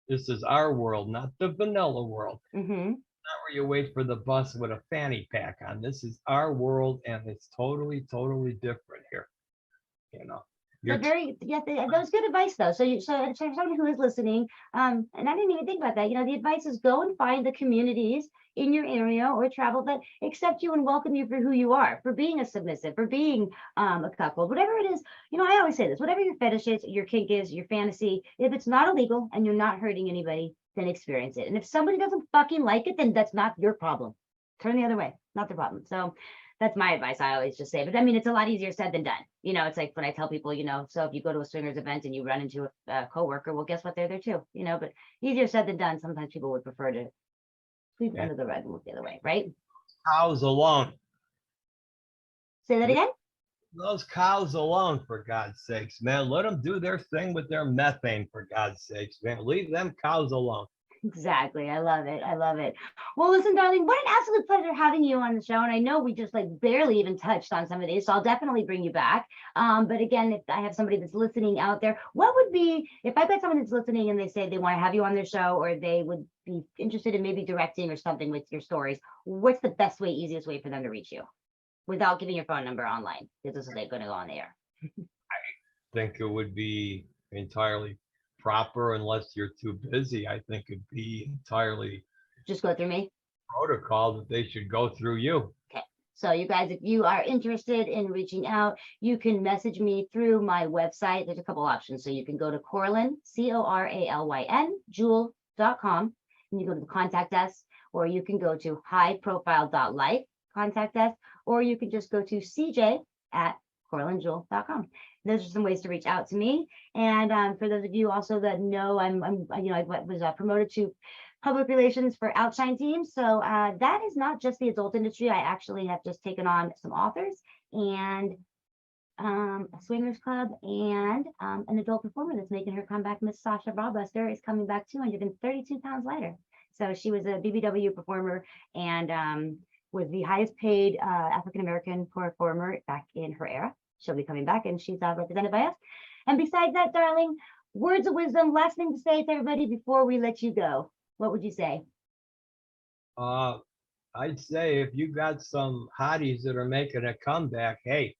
This is our world, not the vanilla world. Mm-hmm. Not where you wait for the bus with a fanny pack on. This is our world, and it's totally, totally different here. You know, But you're that was good advice though. So somebody who is listening, and I didn't even think about that. The advice is go and find the communities in your area or travel that accept you and welcome you for who you are, for being a submissive, for being a couple, whatever it is. I always say this: whatever your fetish is, your kink is, your fantasy, if it's not illegal and you're not hurting anybody, then experience it. And if somebody doesn't fucking like it, then that's not your problem. Turn the other way, not the problem. So that's my advice. I always just say, but I mean, it's a lot easier said than done. It's like when I tell people, so if you go to a swingers event and you run into a coworker, well, guess what? They're there too, but easier said than done. Sometimes people would prefer to sweep it and under the rug and look the other way, right? cows alone. Say that again. Those cows alone, for God's sakes, man. Let them do their thing with their methane, for God's sakes, man. Leave them cows alone. Exactly. I love it. I love it. Well, listen, darling, what an absolute pleasure having you on the show. And I know we just like barely even touched on some of these, so I'll definitely bring you back. But again, if I have somebody that's listening out there, what would be, if I've got someone that's listening and they say they want to have you on their show, or they would be interested in maybe directing or something with your stories, what's the best way, easiest way for them to reach you without giving your phone number online? Because this is like going to go on the air. think it would be entirely proper unless you're too busy. I think it'd be entirely Just go through me. protocol that they should go through you. Okay. So you guys, if you are interested in reaching out, you can message me through my website. There's a couple options. So you can go to Coralyn, Coralyn, Jewel.com, and you go to the contact us, or you can go to highprofile.life, contact us, or you can just go to cj@CoralynJewel.com. Those are some ways to reach out to me. And for those of you also that know, I was promoted to public relations for Outshine Team. So that is not just the adult industry. I actually have just taken on some authors and a swingers club and an adult performer that's making her comeback. Miss Sasha Braubuster is coming back 232 pounds lighter. So she was a BBW performer and was the highest paid African-American performer back in her era. She'll be coming back and she's represented by us. And besides that, darling, words of wisdom, last thing to say to everybody before we let you go. What would you say? I'd say if you got some hotties that are making a comeback, hey,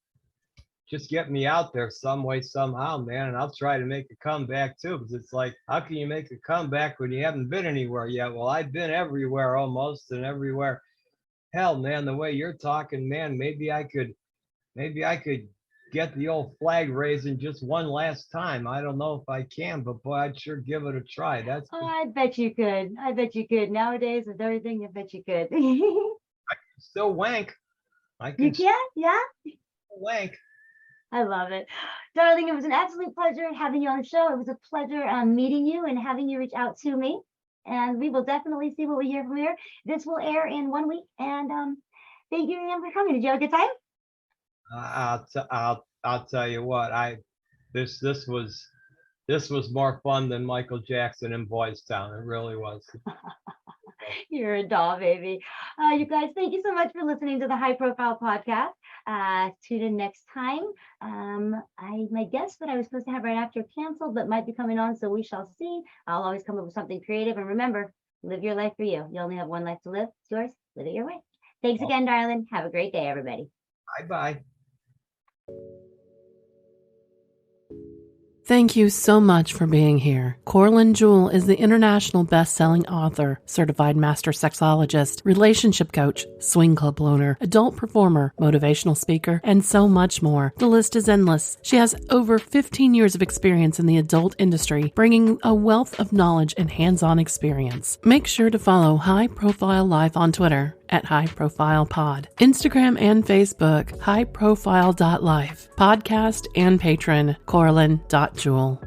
just get me out there some way, somehow, man, and I'll try to make a comeback too. Because it's like, how can you make a comeback when you haven't been anywhere yet? Well, I've been everywhere almost, and everywhere. Hell, man, the way you're talking, man, maybe I could get the old flag raising just one last time. I don't know if I can, but boy, I'd sure give it a try. I bet you could. I bet you could. Nowadays with everything, I bet you could. Still wank. You can? Yeah? Wank. I love it. Darling, it was an absolute pleasure having you on the show. It was a pleasure meeting you and having you reach out to me. And we will definitely see what we hear from here. This will air in 1 week. And thank you again for coming. Did you have a good time? I'll tell you what, this was more fun than Michael Jackson in Boys Town. It really was. You're a doll, baby. You guys, thank you so much for listening to the High Profile Podcast. Tune in next time. My guest that I was supposed to have right after canceled, but might be coming on, so we shall see. I'll always come up with something creative. And remember, live your life for you. You only have one life to live. It's yours. Live it your way. Thanks again, darling. Have a great day, everybody. Bye-bye. Thank you so much for being here. Coralyn Jewel is the international best-selling author, certified master sexologist, relationship coach, swing club owner, adult performer, motivational speaker, and so much more. The list is endless. She has over 15 years of experience in the adult industry, bringing a wealth of knowledge and hands-on experience. Make sure to follow High Profile Life on Twitter @HighProfilePod, Instagram and Facebook, highprofile.life, podcast and patron, Coralyn.Jewel.